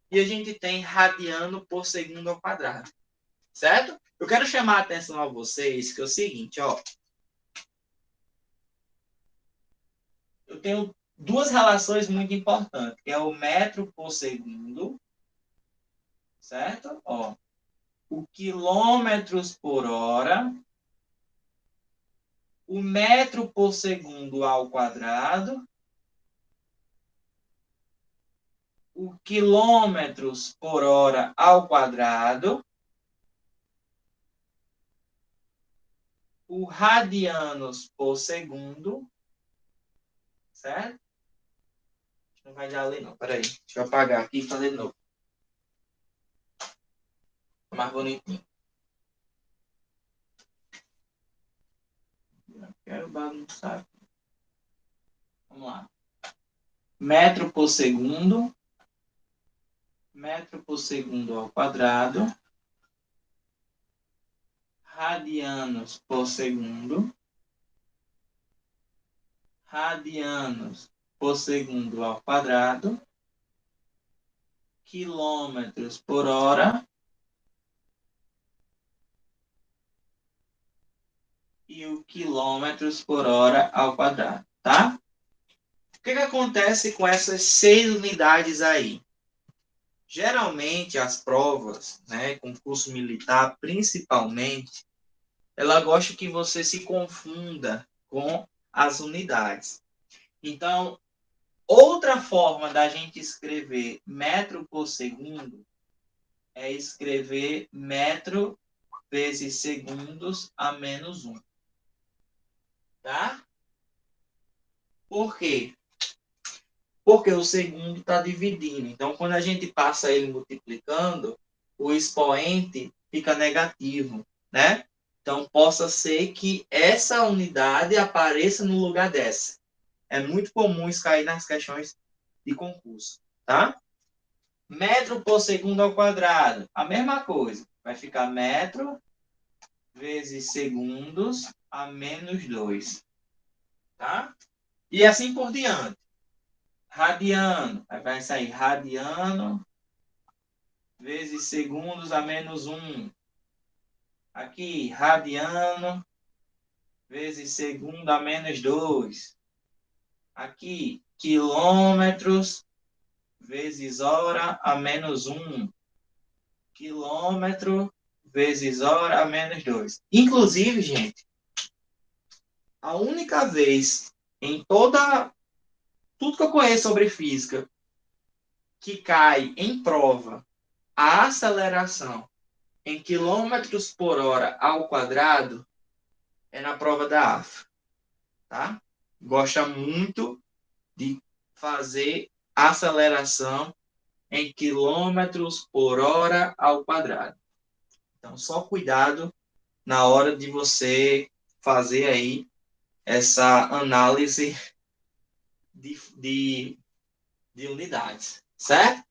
e a gente tem radiano por segundo ao quadrado, certo? Eu quero chamar a atenção a vocês que é o seguinte, ó. Eu tenho duas relações muito importantes, que é o metro por segundo, certo? Ó, o quilômetros por hora, o metro por segundo ao quadrado, o quilômetros por hora ao quadrado, o radianos por segundo, certo? Não vai dar ali não, peraí. Deixa eu apagar aqui e fazer de novo. Mais bonitinho. Não quero bagunçar aqui. Vamos lá. Metro por segundo ao quadrado, radianos por segundo ao quadrado, quilômetros por hora e o quilômetros por hora ao quadrado, tá? O que acontece com essas 6 unidades aí? Geralmente, as provas, né, concurso militar, principalmente, ela gosta que você se confunda com as unidades. Então, outra forma da gente escrever metro por segundo é escrever metro vezes segundos a menos 1. Tá? Por quê? Porque o segundo está dividindo. Então, quando a gente passa ele multiplicando, o expoente fica negativo, né? Então, possa ser que essa unidade apareça no lugar dessa. É muito comum isso cair nas questões de concurso, tá? Metro por segundo ao quadrado. A mesma coisa. Vai ficar metro vezes segundos a menos 2, tá? E assim por diante. Radiano. Aí vai sair radiano vezes segundos a menos 1. Aqui, radiano vezes segundo a menos 2. Aqui, quilômetros vezes hora a menos 1. Quilômetro vezes hora a menos 2. Inclusive, gente, a única vez em tudo que eu conheço sobre física que cai em prova a aceleração em quilômetros por hora ao quadrado é na prova da AF, tá? Gosta muito de fazer aceleração em quilômetros por hora ao quadrado. Então, só cuidado na hora de você fazer aí essa análise de unidades, certo?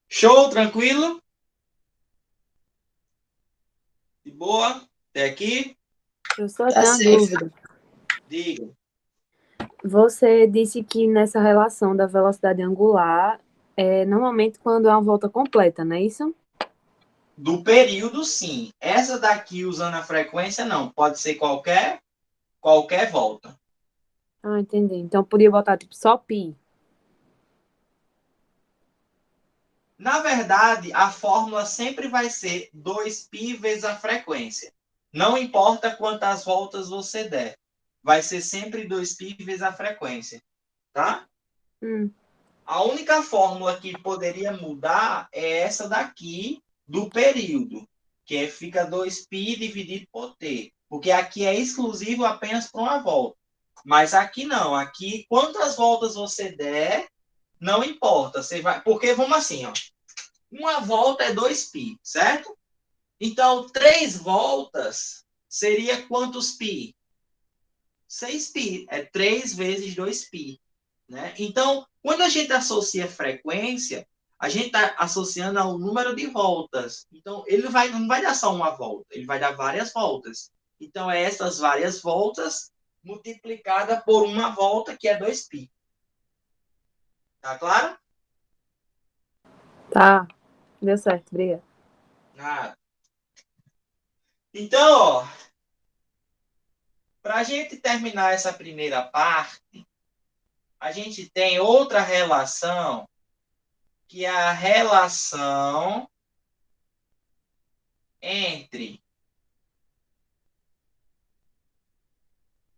Show, tranquilo? De boa? Até aqui? Professor, eu Tá tenho uma safe. dúvida. Diga. Você disse que nessa relação da velocidade angular, normalmente quando é uma volta completa, não é isso? Do período, sim. Essa daqui, usando a frequência, não. Pode ser qualquer volta. Ah, entendi. Então podia botar tipo só pi. Na verdade, a fórmula sempre vai ser 2π vezes a frequência. Não importa quantas voltas você der. Vai ser sempre 2π vezes a frequência. Tá? A única fórmula que poderia mudar é essa daqui do período, que fica 2π dividido por t. Porque aqui é exclusivo apenas para uma volta. Mas aqui não. Aqui, quantas voltas você der, não importa. Você vai... Porque vamos assim, ó. Uma volta é 2π, certo? Então, 3 voltas seria quantos π? 6π. É 3 vezes 2π. Né? Então, quando a gente associa frequência, a gente está associando ao número de voltas. Então, ele não vai dar só uma volta, ele vai dar várias voltas. Então, é essas várias voltas multiplicada por uma volta, que é 2π. Tá claro? Tá, deu certo, obrigada. Nada. Então, ó, para a gente terminar essa primeira parte, a gente tem outra relação, que é a relação entre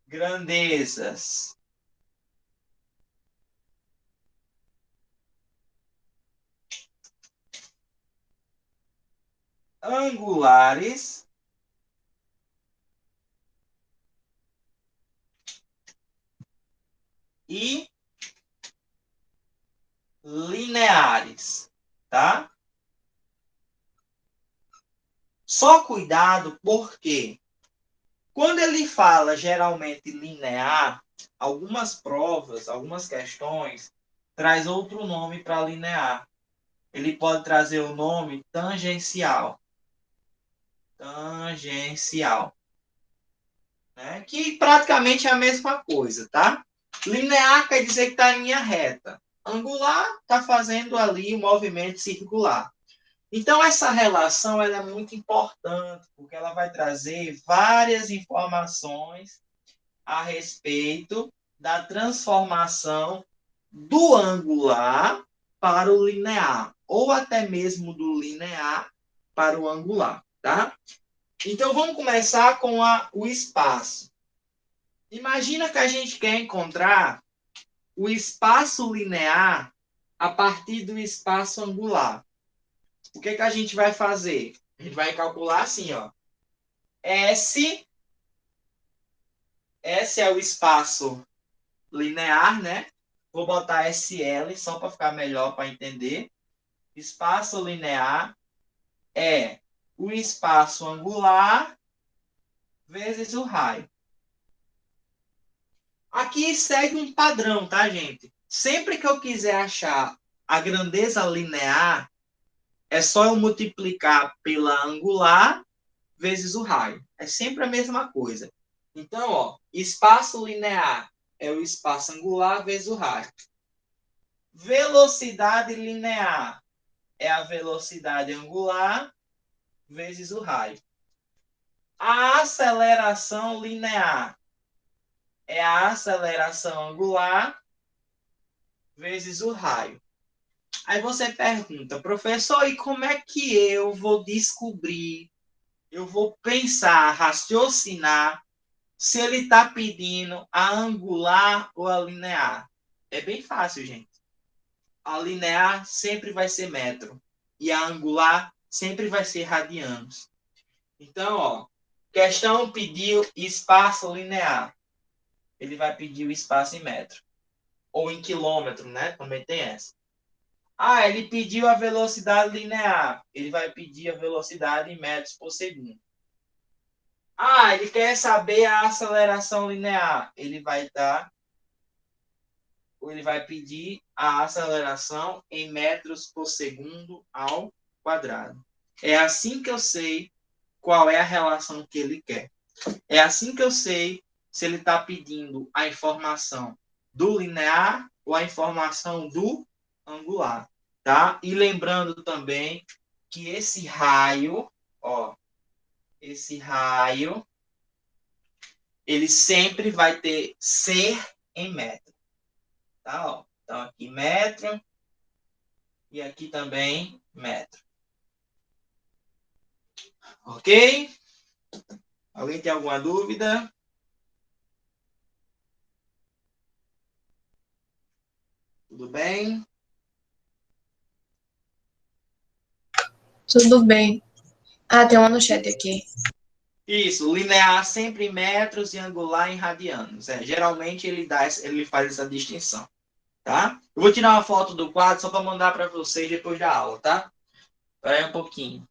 grandezas angulares e lineares, tá? Só cuidado porque quando ele fala geralmente linear, algumas provas, algumas questões traz outro nome para linear. Ele pode trazer o nome tangencial. Tangencial. Né? Que praticamente é a mesma coisa, tá? Linear quer dizer que está em linha reta. Angular está fazendo ali o movimento circular. Então, essa relação ela é muito importante, porque ela vai trazer várias informações a respeito da transformação do angular para o linear, ou até mesmo do linear para o angular, tá? Então, vamos começar com o espaço. Imagina que a gente quer encontrar o espaço linear a partir do espaço angular. O que a gente vai fazer? A gente vai calcular assim, ó. S é o espaço linear, né? Vou botar SL só para ficar melhor para entender. Espaço linear é o espaço angular vezes o raio. Aqui segue um padrão, tá, gente? Sempre que eu quiser achar a grandeza linear, é só eu multiplicar pela angular vezes o raio. É sempre a mesma coisa. Então, ó, espaço linear é o espaço angular vezes o raio. Velocidade linear é a velocidade angular vezes o raio. A aceleração linear é a aceleração angular vezes o raio. Aí você pergunta, professor, e como é que eu vou descobrir, eu vou pensar, raciocinar, se ele está pedindo a angular ou a linear? É bem fácil, gente. A linear sempre vai ser metro e a angular sempre vai ser radianos. Então, ó, questão pediu espaço linear. Ele vai pedir o espaço em metro. Ou em quilômetro, né? Também tem essa. Ah, ele pediu a velocidade linear. Ele vai pedir a velocidade em metros por segundo. Ah, ele quer saber a aceleração linear. Ele vai pedir a aceleração em metros por segundo ao quadrado. É assim que eu sei qual é a relação que ele quer. É assim que eu sei se ele está pedindo a informação do linear ou a informação do angular, tá? E lembrando também que esse raio, ó, ele sempre vai ter ser em metro, tá? Ó, então aqui metro e aqui também metro. Ok? Alguém tem alguma dúvida? Tudo bem? Tudo bem. Ah, tem uma no chat aqui. Isso, linear sempre em metros e angular em radianos. Geralmente ele faz essa distinção, tá? Eu vou tirar uma foto do quadro só para mandar para vocês depois da aula, tá? Espera aí um pouquinho.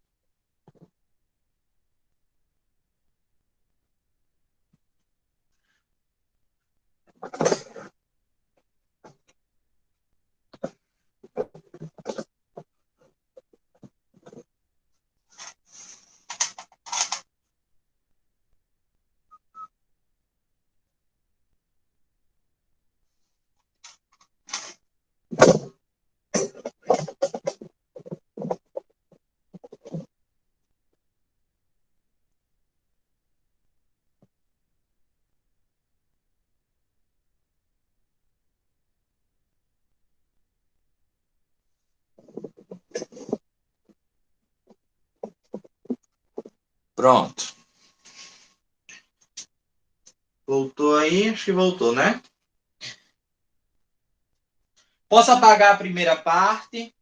Pronto. Voltou aí? Acho que voltou, né? Posso apagar a primeira parte?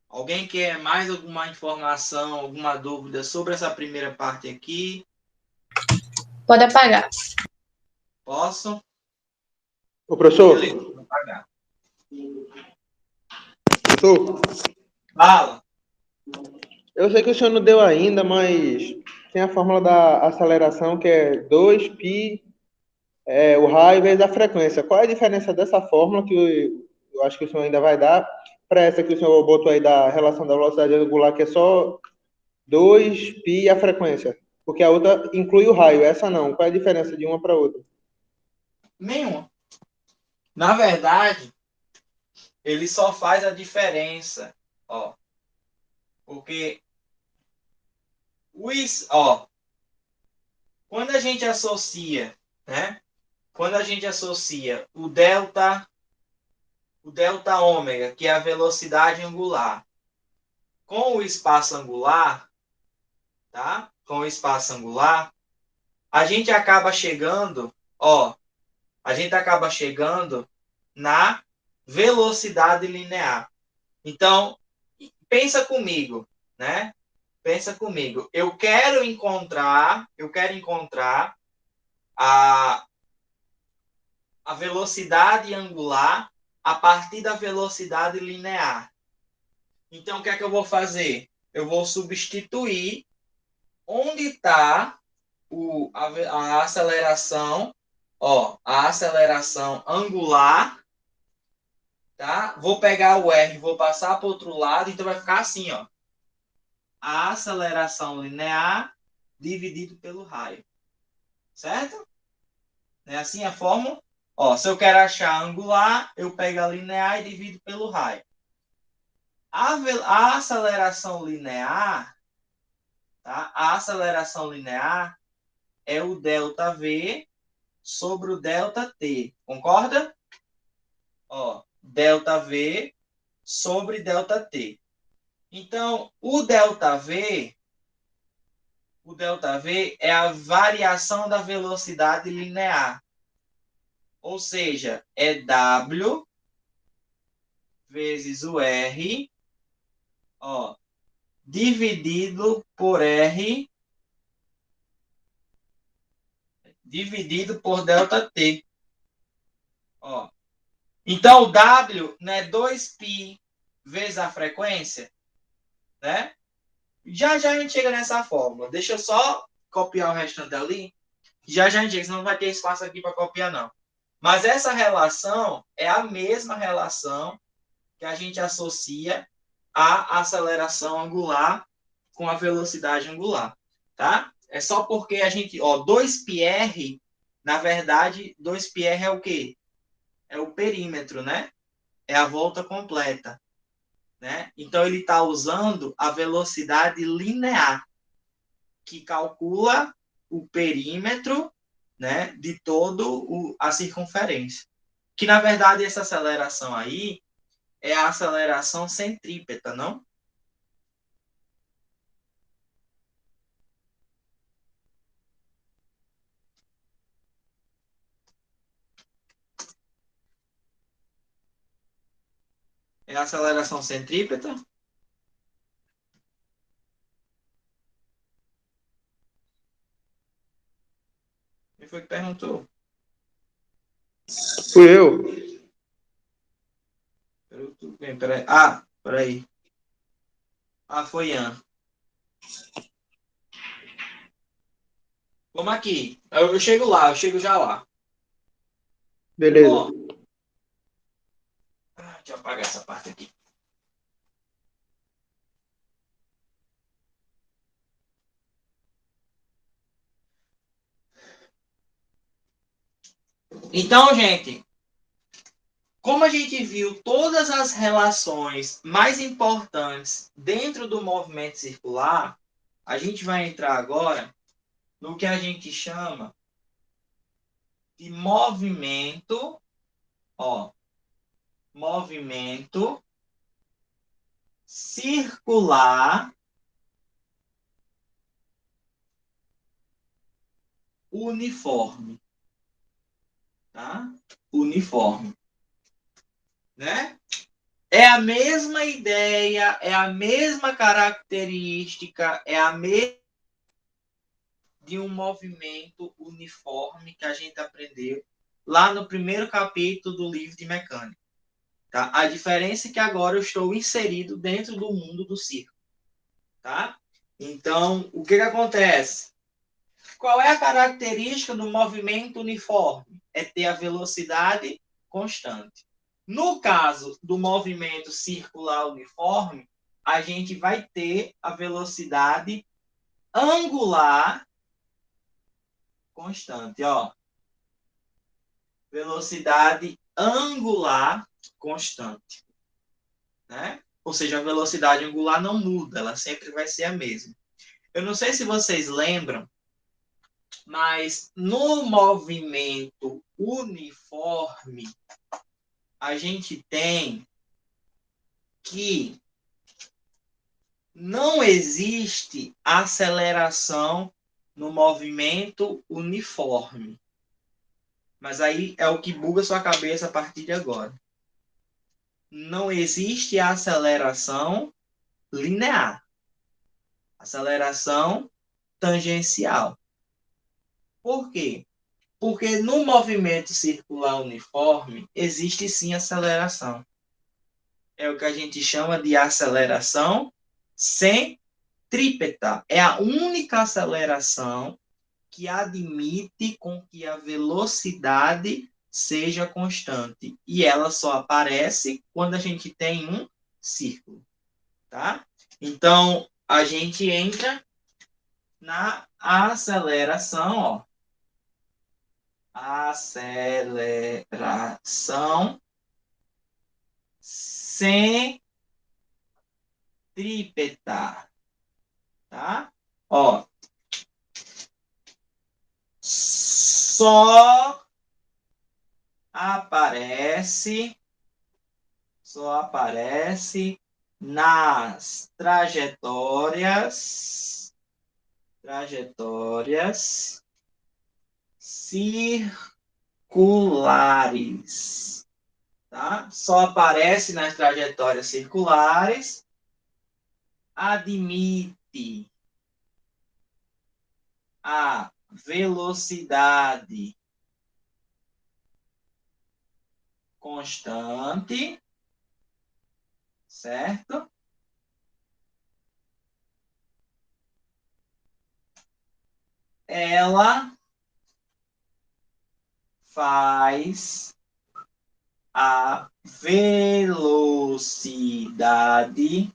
Alguém quer mais alguma informação, alguma dúvida sobre essa primeira parte aqui? Pode apagar. Posso? Ô, professor, Beleza, vou apagar. professor, Fala. eu sei que o senhor não deu ainda, mas tem a fórmula da aceleração que é 2π, o raio vezes a frequência. Qual é a diferença dessa fórmula que eu acho que o senhor ainda vai dar para essa que o senhor botou aí da relação da velocidade angular, que é só 2π e a frequência? Porque a outra inclui o raio, essa não. Qual é a diferença de uma para outra? Nenhuma. Na verdade, ele só faz a diferença, ó. Porque quando a gente associa, né? Quando a gente associa o delta o delta ômega, que é a velocidade angular, com o espaço angular, tá? Com o espaço angular, a gente acaba chegando, na velocidade linear. Então, pensa comigo, né? Pensa comigo. Eu quero encontrar a velocidade angular a partir da velocidade linear. Então, o que é que eu vou fazer? Eu vou substituir onde está a aceleração, a aceleração angular, tá? Vou pegar o R, vou passar para o outro lado, então vai ficar assim, ó. A aceleração linear dividido pelo raio. Certo? É assim a fórmula? Se eu quero achar angular, eu pego a linear e divido pelo raio. A aceleração linear, tá? A aceleração linear é o ΔV sobre o ΔT. Concorda? ΔV sobre ΔT. Então, o ΔV é a variação da velocidade linear. Ou seja, é W vezes o R, dividido por R, dividido por ΔT. Então, o W, né, 2π vezes a frequência, né? Já a gente chega nessa fórmula. Deixa eu só copiar o restante ali. Já a gente chega, senão não vai ter espaço aqui para copiar, não. Mas essa relação é a mesma relação que a gente associa a aceleração angular com a velocidade angular, tá? É só porque a gente, 2πr, na verdade, 2πr é o quê? É o perímetro, né? É a volta completa, né? Então, ele está usando a velocidade linear, que calcula o perímetro, né, de todo a circunferência. Que, na verdade, essa aceleração aí é a aceleração centrípeta, não? É a aceleração centrípeta? Quem foi que perguntou? Fui eu. Tudo bem, peraí. Peraí. Foi Ian. Vamos aqui. Eu chego lá, eu chego já lá. Beleza. Deixa eu apagar essa parte aqui. Então, gente, como a gente viu todas as relações mais importantes dentro do movimento circular, a gente vai entrar agora no que a gente chama de movimento, movimento circular uniforme, tá? Uniforme, né? É a mesma ideia, é a mesma característica, é a mesma de um movimento uniforme que a gente aprendeu lá no primeiro capítulo do livro de mecânica. Tá? A diferença é que agora eu estou inserido dentro do mundo do circo. Tá? Então, o que acontece? Qual é a característica do movimento uniforme? É ter a velocidade constante. No caso do movimento circular uniforme, a gente vai ter a velocidade angular constante, Velocidade angular constante, né? Ou seja, a velocidade angular não muda, ela sempre vai ser a mesma. Eu não sei se vocês lembram, mas no movimento uniforme, a gente tem que não existe aceleração no movimento uniforme. Mas aí é o que buga sua cabeça a partir de agora. Não existe aceleração linear. Aceleração tangencial. Por quê? Porque no movimento circular uniforme existe sim aceleração. É o que a gente chama de aceleração centrípeta. É a única aceleração que admite com que a velocidade seja constante. E ela só aparece quando a gente tem um círculo. Tá? Então, a gente entra na aceleração, ó. Aceleração centrípeta, tá? Ó, só aparece nas trajetórias circulares, tá? Só aparece nas trajetórias circulares, admite a velocidade constante, certo? Ela faz a velocidade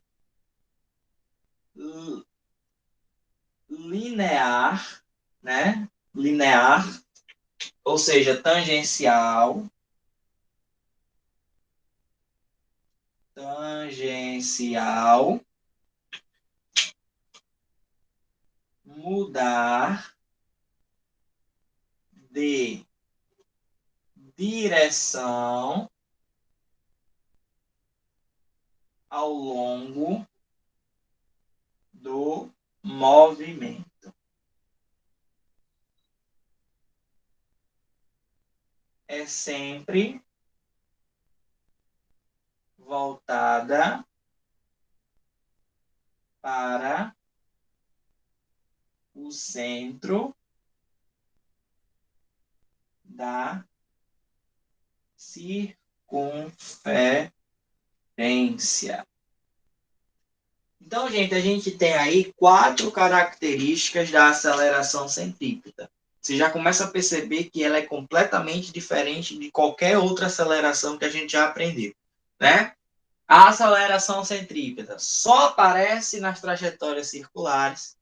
linear, né? Linear, ou seja, tangencial, mudar de direção ao longo do movimento. É sempre voltada para o centro da circunferência. Então, gente, a gente tem aí 4 características da aceleração centrípeta. Você já começa a perceber que ela é completamente diferente de qualquer outra aceleração que a gente já aprendeu, né? A aceleração centrípeta só aparece nas trajetórias circulares.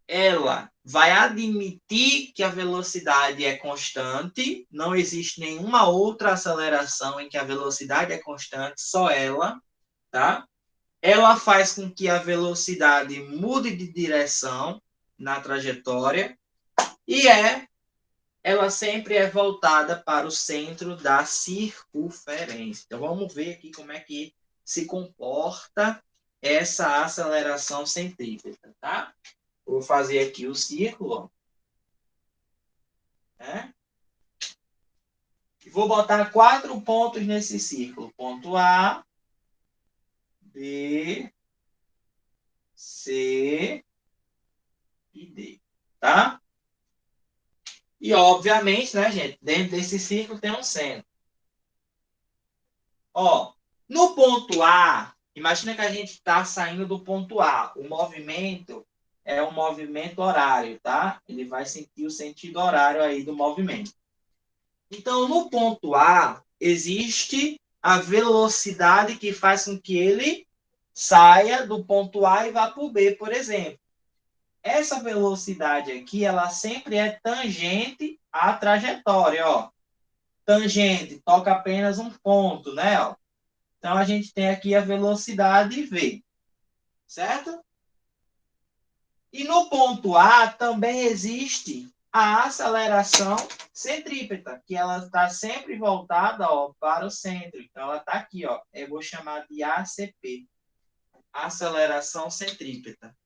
Ela vai admitir que a velocidade é constante, não existe nenhuma outra aceleração em que a velocidade é constante, só ela, tá? Ela faz com que a velocidade mude de direção na trajetória e ela sempre é voltada para o centro da circunferência. Então, vamos ver aqui como é que se comporta essa aceleração centrípeta, tá? Vou fazer aqui o círculo, né? E vou botar 4 pontos nesse círculo. Ponto A, B, C e D, tá? E, obviamente, né, gente, dentro desse círculo tem um centro. Ó, no ponto A, imagina que a gente está saindo do ponto A. O movimento é um movimento horário, tá? Ele vai sentir o sentido horário aí do movimento. Então, no ponto A, existe a velocidade que faz com que ele saia do ponto A e vá para o B, por exemplo. Essa velocidade aqui, ela sempre é tangente à trajetória, ó. Tangente, toca apenas um ponto, né, ó. Então, a gente tem aqui a velocidade V, certo? E no ponto A também existe a aceleração centrípeta, que ela está sempre voltada, ó, para o centro. Então, ela está aqui, ó. Eu vou chamar de ACP, aceleração centrípeta,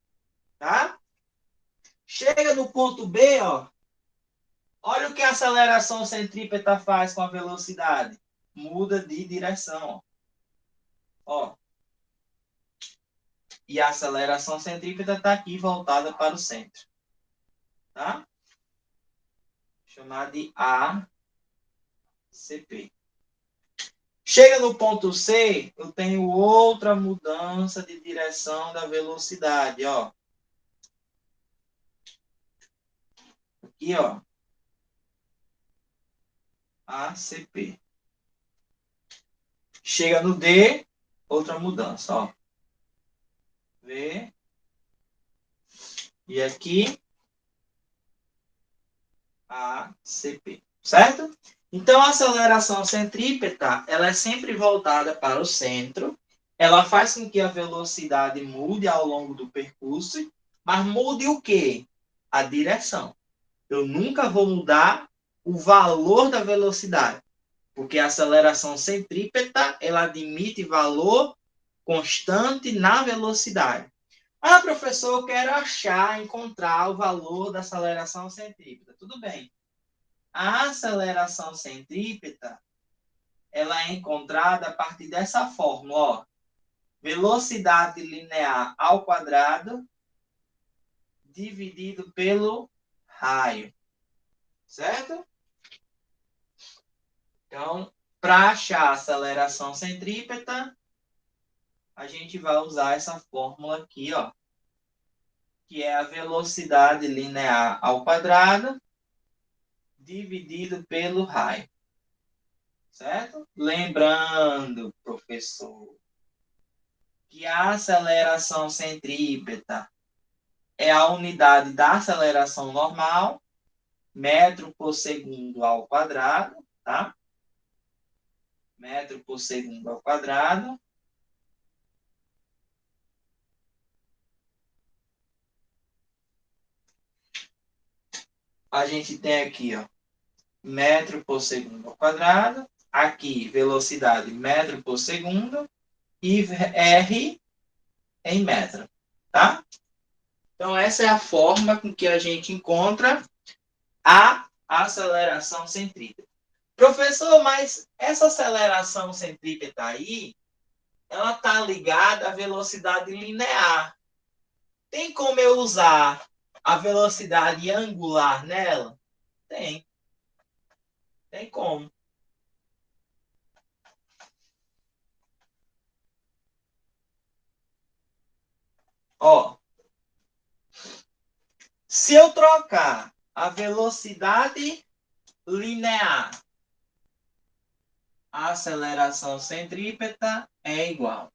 tá? Chega no ponto B, ó. Olha o que a aceleração centrípeta faz com a velocidade. Muda de direção, ó. Ó. E a aceleração centrípeta está aqui voltada para o centro, tá? Chamar de ACP. Chega no ponto C, eu tenho outra mudança de direção da velocidade, ó. Aqui, ó. ACP. Chega no D, outra mudança, ó. V. E aqui, ACP. Certo? Então, a aceleração centrípeta, ela é sempre voltada para o centro. Ela faz com que a velocidade mude ao longo do percurso, mas mude o quê? A direção. Eu nunca vou mudar o valor da velocidade, porque a aceleração centrípeta, ela admite valor constante na velocidade. Ah, professor, eu quero encontrar o valor da aceleração centrípeta. Tudo bem. A aceleração centrípeta, ela é encontrada a partir dessa fórmula, ó. Velocidade linear ao quadrado dividido pelo raio. Certo? Então, para achar a aceleração centrípeta, a gente vai usar essa fórmula aqui, ó, que é a velocidade linear ao quadrado dividido pelo raio. Certo? Lembrando, professor, que a aceleração centrípeta é a unidade da aceleração normal, metro por segundo ao quadrado, tá? Metro por segundo ao quadrado. A gente tem aqui, ó, metro por segundo ao quadrado. Aqui, velocidade metro por segundo. E R em metro, tá? Então, essa é a forma com que a gente encontra a aceleração centrípeta. Professor, mas essa aceleração centrípeta aí, ela está ligada à velocidade linear. Tem como eu usar a velocidade angular nela? Tem. Tem como. Ó. Se eu trocar a velocidade linear, a aceleração centrípeta é igual.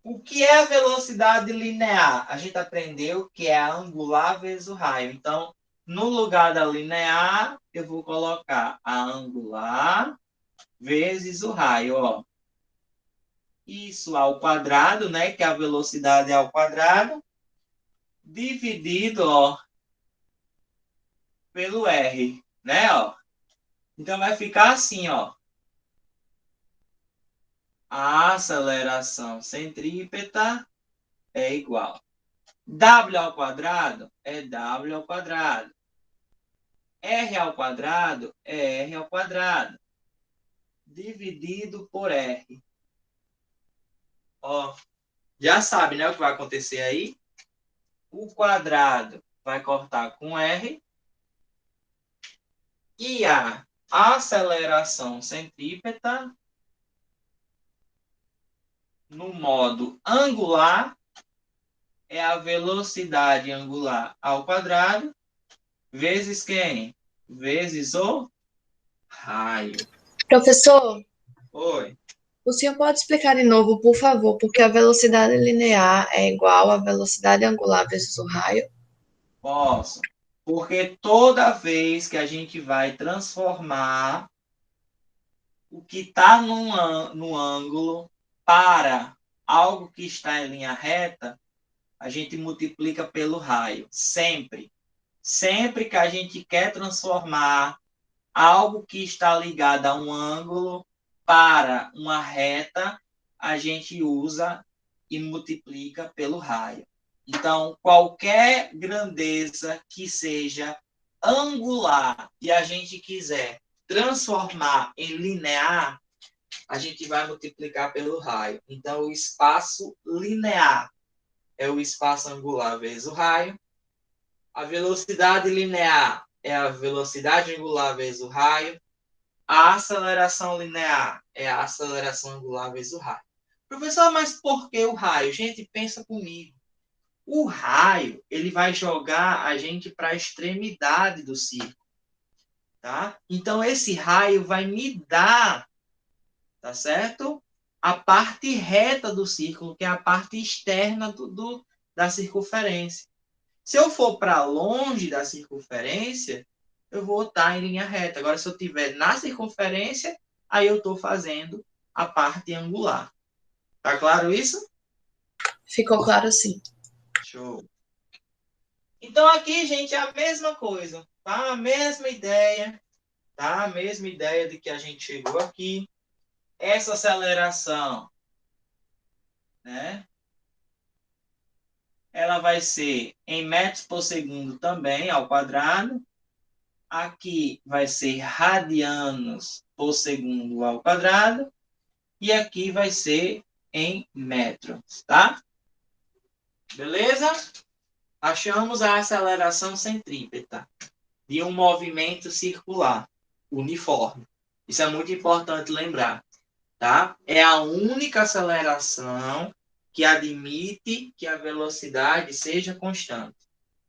O que é a velocidade linear? A gente aprendeu que é a angular vezes o raio. Então, no lugar da linear, eu vou colocar a angular vezes o raio, ó. Isso ao quadrado, né? Que a velocidade é ao quadrado, dividido, ó, pelo R, né, ó. Então, vai ficar assim, ó. A aceleração centrípeta é igual. W ao quadrado é W ao quadrado. R ao quadrado é R ao quadrado. Dividido por R. Ó, já sabe, né, o que vai acontecer aí? O quadrado vai cortar com R. E a aceleração centrípeta no modo angular é a velocidade angular ao quadrado vezes quem? Vezes o raio. Professor, Oi. o senhor pode explicar de novo, por favor, porque a velocidade linear é igual à velocidade angular vezes o raio? Posso. Porque toda vez que a gente vai transformar o que está no ângulo para algo que está em linha reta, a gente multiplica pelo raio. Sempre. sempre que a gente quer transformar algo que está ligado a um ângulo para uma reta, a gente usa e multiplica pelo raio. Então, qualquer grandeza que seja angular e a gente quiser transformar em linear, a gente vai multiplicar pelo raio. Então, o espaço linear é o espaço angular vezes o raio. A velocidade linear é a velocidade angular vezes o raio. A aceleração linear é a aceleração angular vezes o raio. Professor, mas por que o raio? Gente, pensa comigo. O raio, ele vai jogar a gente para a extremidade do círculo, tá? Então, esse raio vai me dar, tá certo? A parte reta do círculo, que é a parte externa da circunferência. Se eu for para longe da circunferência, eu vou estar em linha reta. Agora, se eu estiver na circunferência, aí eu estou fazendo a parte angular. Tá claro isso? Ficou claro sim. Show. Então, aqui, gente, é a mesma coisa, tá? A mesma ideia, tá? A mesma ideia de que a gente chegou aqui. Essa aceleração, né? Ela vai ser em metros por segundo também, ao quadrado. Aqui vai ser radianos por segundo ao quadrado. E aqui vai ser em metros, tá? Beleza? Achamos a aceleração centrípeta de um movimento circular uniforme. Isso é muito importante lembrar, tá? É a única aceleração que admite que a velocidade seja constante.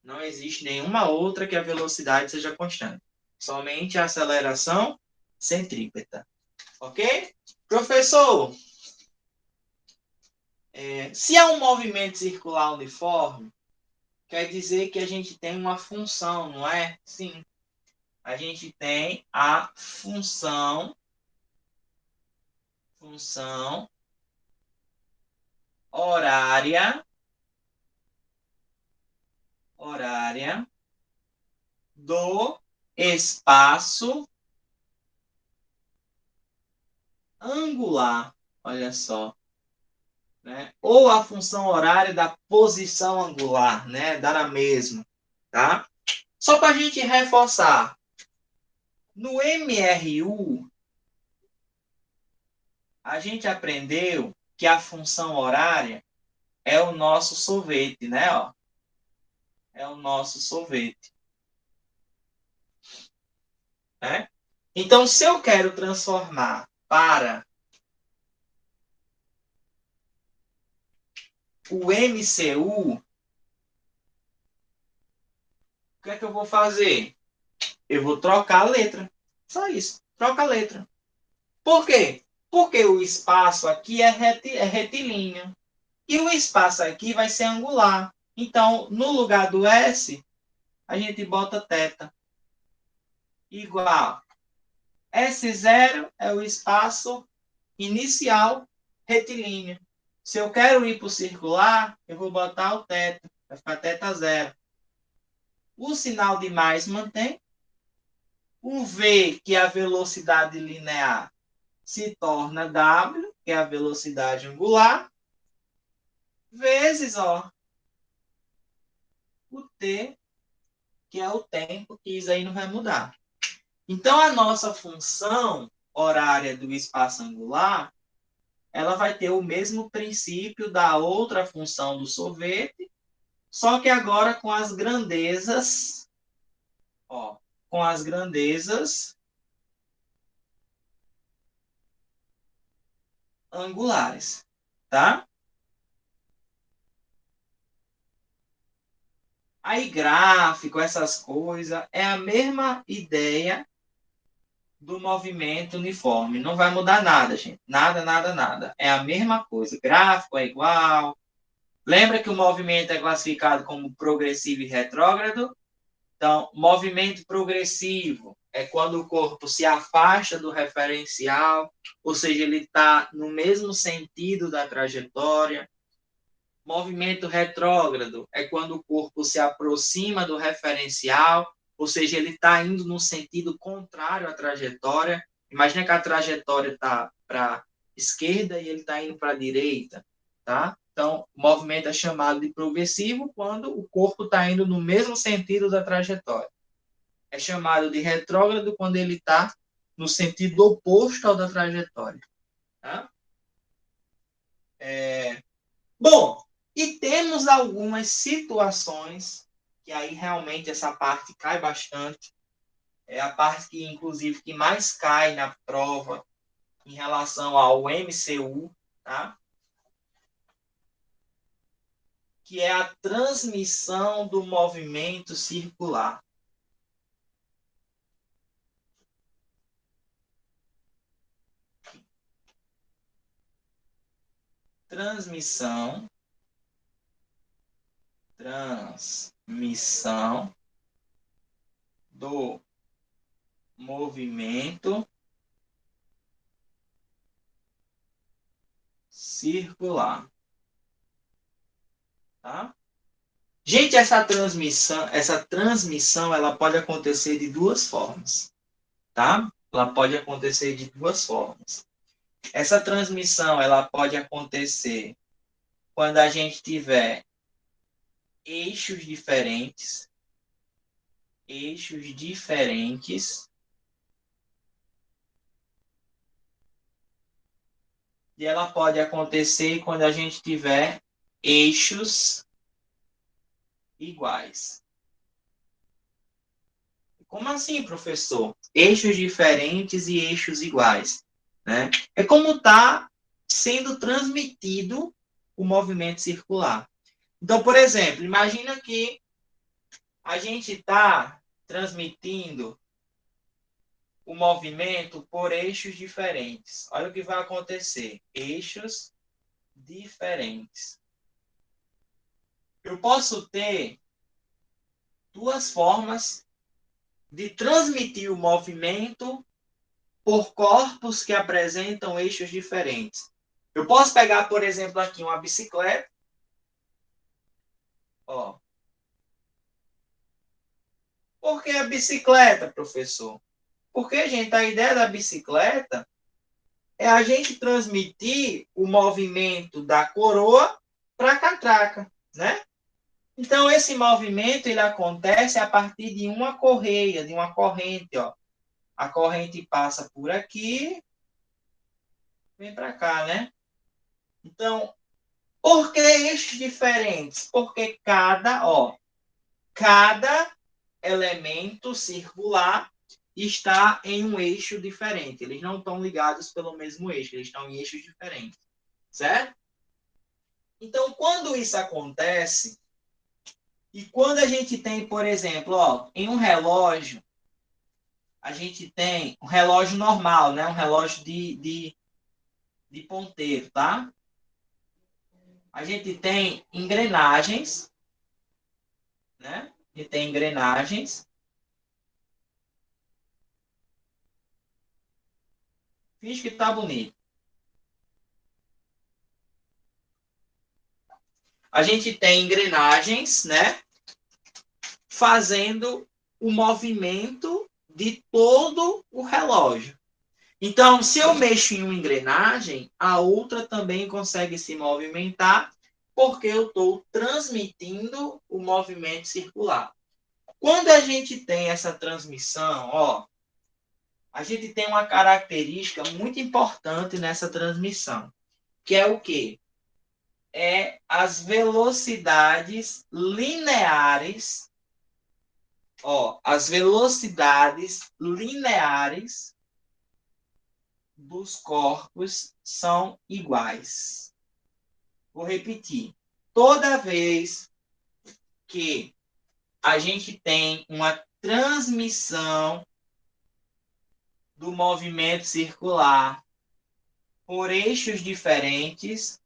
Não existe nenhuma outra que a velocidade seja constante. Somente a aceleração centrípeta. Ok? Professor, se há um movimento circular uniforme, quer dizer que a gente tem uma função, não é? Sim. A gente tem a função horária do espaço angular. Olha só. Né? Ou a função horária da posição angular, né? Dá na mesma, tá? Só para a gente reforçar. No MRU, a gente aprendeu que a função horária é o nosso sorvete, né? Ó, é o nosso sorvete. Né? Então, se eu quero transformar para o MCU, o que é que eu vou fazer? Eu vou trocar a letra. Só isso. Troca a letra. Por quê? Porque o espaço aqui é retilíneo. E o espaço aqui vai ser angular. Então, no lugar do S, a gente bota θ. Igual. S0 é o espaço inicial retilíneo. Se eu quero ir para o circular, eu vou botar o θ. Vai ficar θ0. O sinal de mais mantém. O V, que é a velocidade linear, se torna W, que é a velocidade angular, vezes o T, que é o tempo, que isso aí não vai mudar. Então, a nossa função horária do espaço angular, ela vai ter o mesmo princípio da outra função do sorvete, só que agora com as grandezas, com as grandezas angulares, tá? Aí gráfico, essas coisas, é a mesma ideia do movimento uniforme. Não vai mudar nada, gente. Nada, nada, nada. É a mesma coisa. Gráfico é igual. Lembra que o movimento é classificado como progressivo e retrógrado? Então, movimento progressivo é quando o corpo se afasta do referencial, ou seja, ele está no mesmo sentido da trajetória. Movimento retrógrado é quando o corpo se aproxima do referencial, ou seja, ele está indo no sentido contrário à trajetória. Imagina que a trajetória está para a esquerda e ele está indo para a direita, tá? Então, o movimento é chamado de progressivo quando o corpo está indo no mesmo sentido da trajetória. É chamado de retrógrado quando ele está no sentido oposto ao da trajetória. Tá? Bom, e temos algumas situações que aí realmente essa parte cai bastante. É a parte que, inclusive, que mais cai na prova em relação ao MCU, tá? Que é a transmissão do movimento circular. Transmissão do movimento circular. Tá? Gente, essa transmissão ela pode acontecer de duas formas, tá? Ela pode acontecer de duas formas. Essa transmissão ela pode acontecer quando a gente tiver eixos diferentes, e ela pode acontecer quando a gente tiver eixos iguais. Como assim, professor? Eixos diferentes e eixos iguais, né? É como está sendo transmitido o movimento circular. Então, por exemplo, imagina que a gente está transmitindo o movimento por eixos diferentes. Olha o que vai acontecer. Eixos diferentes. Eu posso ter duas formas de transmitir o movimento por corpos que apresentam eixos diferentes. Eu posso pegar, por exemplo, aqui uma bicicleta. Ó. Por que a bicicleta, professor? Porque, gente, a ideia da bicicleta é a gente transmitir o movimento da coroa para a catraca, né? Então, esse movimento ele acontece a partir de uma correia, de uma corrente, ó. A corrente passa por aqui, vem para cá, né? Então, por que eixos diferentes? Porque cada elemento circular está em um eixo diferente. Eles não estão ligados pelo mesmo eixo, eles estão em eixos diferentes. Certo? Então, quando isso acontece, e quando a gente tem, por exemplo, ó, em um relógio, a gente tem um relógio normal, né? Um relógio de ponteiro, tá? A gente tem engrenagens, né? A gente tem engrenagens. Finge que tá bonito. A gente tem engrenagens, né? Fazendo o movimento de todo o relógio. Então, se eu mexo em uma engrenagem, a outra também consegue se movimentar, porque eu estou transmitindo o movimento circular. Quando a gente tem essa transmissão, ó, a gente tem uma característica muito importante nessa transmissão, que é o quê? É as velocidades lineares, ó, as velocidades lineares dos corpos são iguais. Vou repetir. Toda vez que a gente tem uma transmissão do movimento circular por eixos diferentes,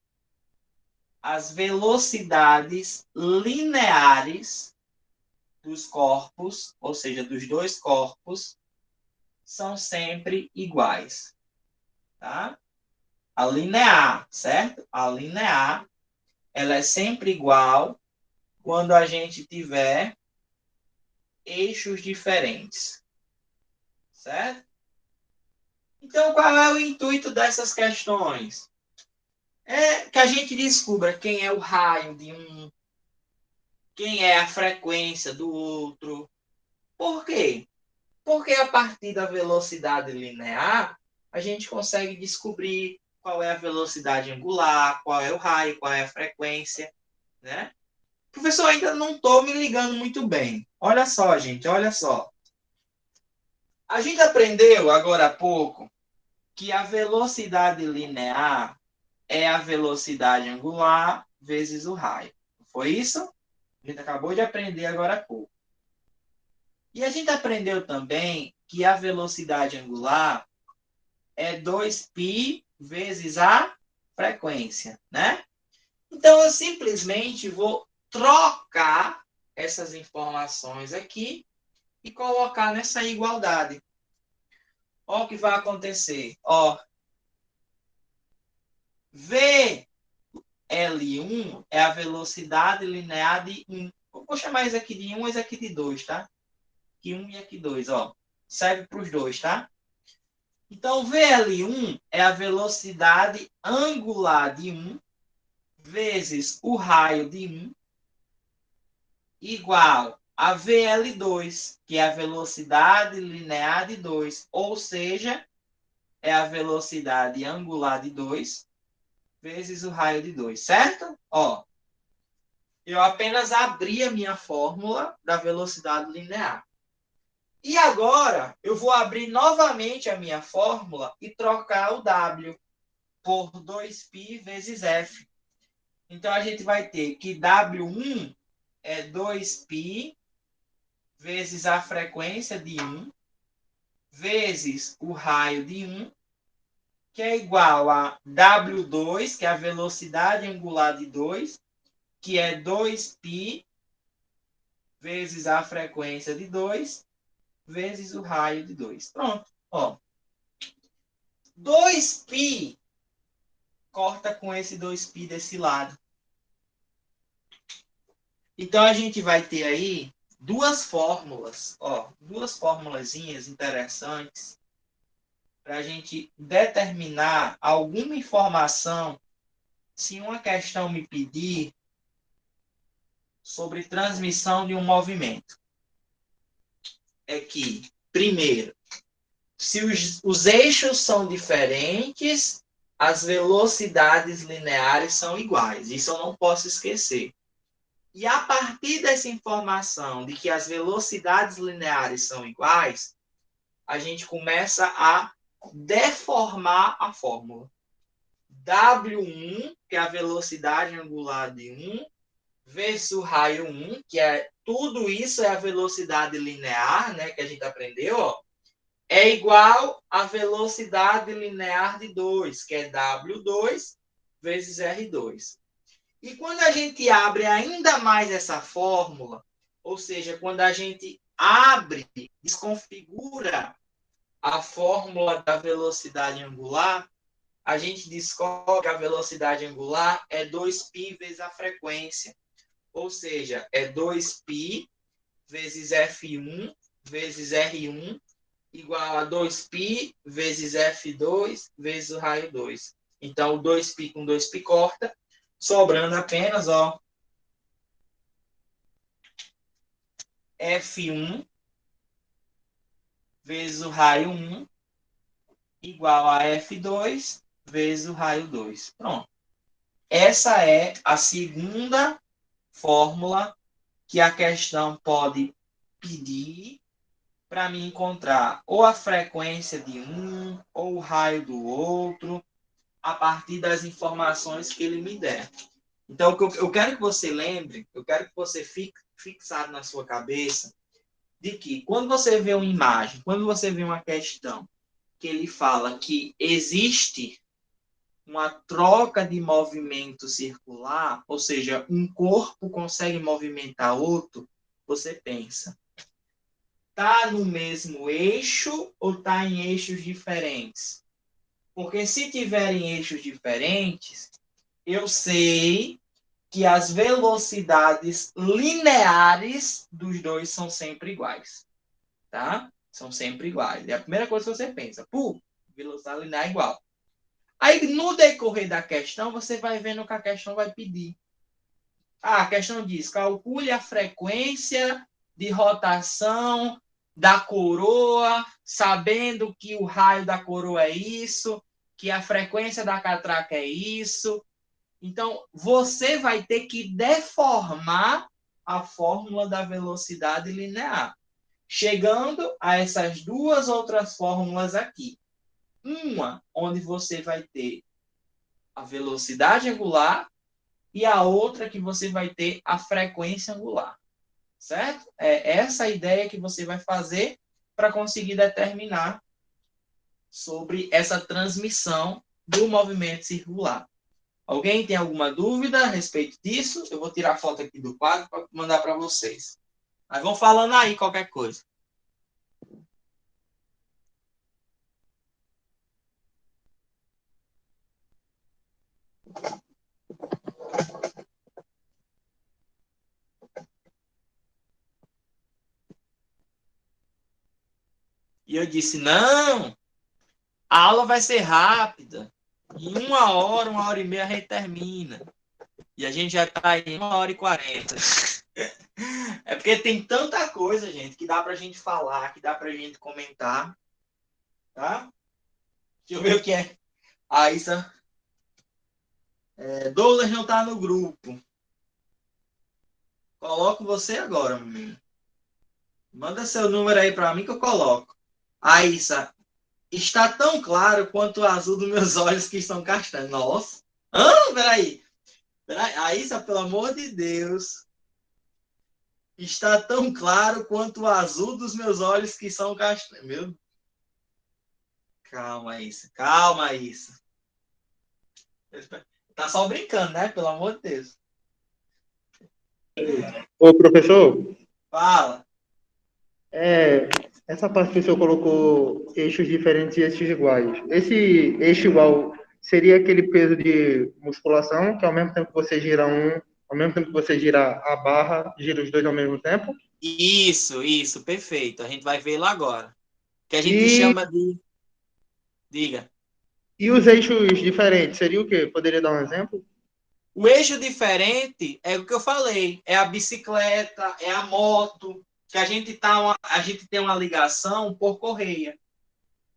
as velocidades lineares dos corpos, ou seja, dos dois corpos, são sempre iguais. Tá? A linear, certo? A linear ela é sempre igual quando a gente tiver eixos diferentes. Certo? Então, qual é o intuito dessas questões? É que a gente descubra quem é o raio de um, quem é a frequência do outro. Por quê? Porque a partir da velocidade linear, a gente consegue descobrir qual é a velocidade angular, qual é o raio, qual é a frequência, né? Professor, ainda não estou me ligando muito bem. Olha só, gente, olha só. A gente aprendeu agora há pouco que a velocidade linear é a velocidade angular vezes o raio. Foi isso? A gente acabou de aprender agora há pouco. E a gente aprendeu também que a velocidade angular é 2π vezes a frequência, né? Então, eu simplesmente vou trocar essas informações aqui e colocar nessa igualdade. Olha o que vai acontecer. Ó, VL1 é a velocidade linear de 1. Vou chamar isso aqui de 1 e isso aqui de 2, tá? Aqui 1 e aqui 2, ó. Serve para os dois, tá? Então, VL1 é a velocidade angular de 1 vezes o raio de 1 igual a VL2, que é a velocidade linear de 2, ou seja, é a velocidade angular de 2 vezes o raio de 2, certo? Ó, eu apenas abri a minha fórmula da velocidade linear. E agora, eu vou abrir novamente a minha fórmula e trocar o W por 2π vezes F. Então, a gente vai ter que W1 é 2π vezes a frequência de 1 vezes o raio de 1, que é igual a W2, que é a velocidade angular de 2, que é 2π vezes a frequência de 2, vezes o raio de 2. Pronto. Ó. 2π corta com esse 2π desse lado. Então, a gente vai ter aí duas fórmulas, ó, duas formulazinhas interessantes para a gente determinar alguma informação se uma questão me pedir sobre transmissão de um movimento. É que, primeiro, se os eixos são diferentes, as velocidades lineares são iguais. Isso eu não posso esquecer. E a partir dessa informação de que as velocidades lineares são iguais, a gente começa a deformar a fórmula. W1, que é a velocidade angular de 1, vezes o raio 1, que é tudo isso é a velocidade linear, né, que a gente aprendeu, ó, é igual à velocidade linear de 2, que é W2 vezes R2. E quando a gente abre ainda mais essa fórmula, ou seja, quando a gente abre, desconfigura a fórmula da velocidade angular, a gente descobre que a velocidade angular é 2π vezes a frequência. Ou seja, é 2π vezes F1 vezes R1 igual a 2π vezes F2 vezes o raio 2. Então, o 2π com 2π corta, sobrando apenas, ó, F1 vezes o raio 1 igual a F2 vezes o raio 2. Pronto. Essa é a segunda fórmula que a questão pode pedir para me encontrar ou a frequência de um ou o raio do outro a partir das informações que ele me der. Então, eu quero que você lembre, eu quero que você fique fixado na sua cabeça de que quando você vê uma imagem, quando você vê uma questão que ele fala que existe uma troca de movimento circular, ou seja, um corpo consegue movimentar outro, você pensa, tá no mesmo eixo ou tá em eixos diferentes? Porque se tiverem eixos diferentes, eu sei que as velocidades lineares dos dois são sempre iguais. Tá? São sempre iguais. É a primeira coisa que você pensa. Velocidade linear é igual. Aí, no decorrer da questão, você vai vendo o que a questão vai pedir. A questão diz, calcule a frequência de rotação da coroa, sabendo que o raio da coroa é isso, que a frequência da catraca é isso. Então, você vai ter que deformar a fórmula da velocidade linear, chegando a essas duas outras fórmulas aqui. Uma, onde você vai ter a velocidade angular, e a outra que você vai ter a frequência angular. Certo? É essa a ideia que você vai fazer para conseguir determinar sobre essa transmissão do movimento circular. Alguém tem alguma dúvida a respeito disso? Eu vou tirar a foto aqui do quadro para mandar para vocês. Mas vão falando aí qualquer coisa. E eu disse, não, a aula vai ser rápida. Em 1 hora e meia a gente termina. E a gente já está em 1h40. É porque tem tanta coisa, gente, que dá pra gente falar, que dá pra gente comentar. Tá? Deixa eu ver o que é. A Isa. Douglas não tá no grupo. Coloco você agora, menino. Manda seu número aí pra mim que eu coloco. A Isa. Está tão claro quanto o azul dos meus olhos que estão castanhos. Nossa. Peraí. A Isa, pelo amor de Deus. Está tão claro quanto o azul dos meus olhos que são castanhos. Meu. Calma, Isa. Calma, Isa. Tá só brincando, né? Pelo amor de Deus. Ô, professor, Fala. essa parte que o senhor colocou eixos diferentes e eixos iguais. Esse eixo igual seria aquele peso de musculação, que ao mesmo tempo que você gira ao mesmo tempo que você gira a barra, gira os dois ao mesmo tempo? Isso, perfeito. A gente vai vê-lo agora. Que a gente E, chama de... Diga. e os eixos diferentes, seria o quê? Poderia dar um exemplo? O eixo diferente é o que eu falei. É a bicicleta, é a moto, que a gente tem uma ligação por correia,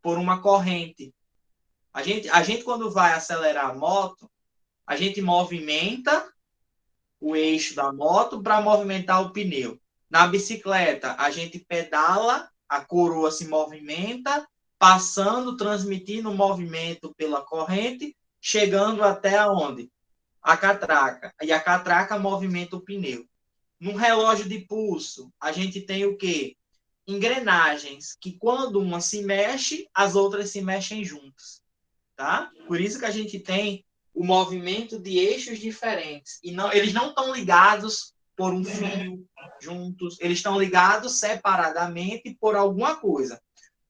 por uma corrente. A gente, quando vai acelerar a moto, a gente movimenta o eixo da moto para movimentar o pneu. Na bicicleta, a gente pedala, a coroa se movimenta, passando, transmitindo o movimento pela corrente, chegando até onde? A catraca. E a catraca movimenta o pneu. No relógio de pulso, a gente tem o quê? Engrenagens, que quando uma se mexe, as outras se mexem juntas. Tá? Por isso que a gente tem o movimento de eixos diferentes. E não, eles não estão ligados por um fio juntos, eles estão ligados separadamente por alguma coisa.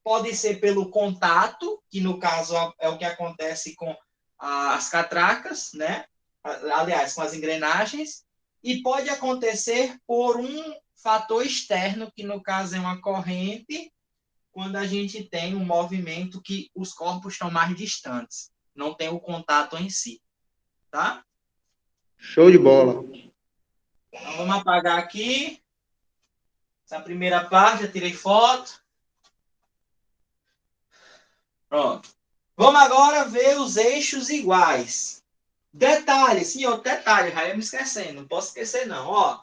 Pode ser pelo contato, que no caso é o que acontece com as catracas, né? Aliás, com as engrenagens, e pode acontecer por um fator externo, que no caso é uma corrente, quando a gente tem um movimento que os corpos estão mais distantes, não tem o contato em si, tá? Show de bola. Então vamos apagar aqui essa primeira parte, já tirei foto. Pronto. Vamos agora ver os eixos iguais. Detalhe, sim, outro detalhe, já ia me esquecendo, não posso esquecer não, ó.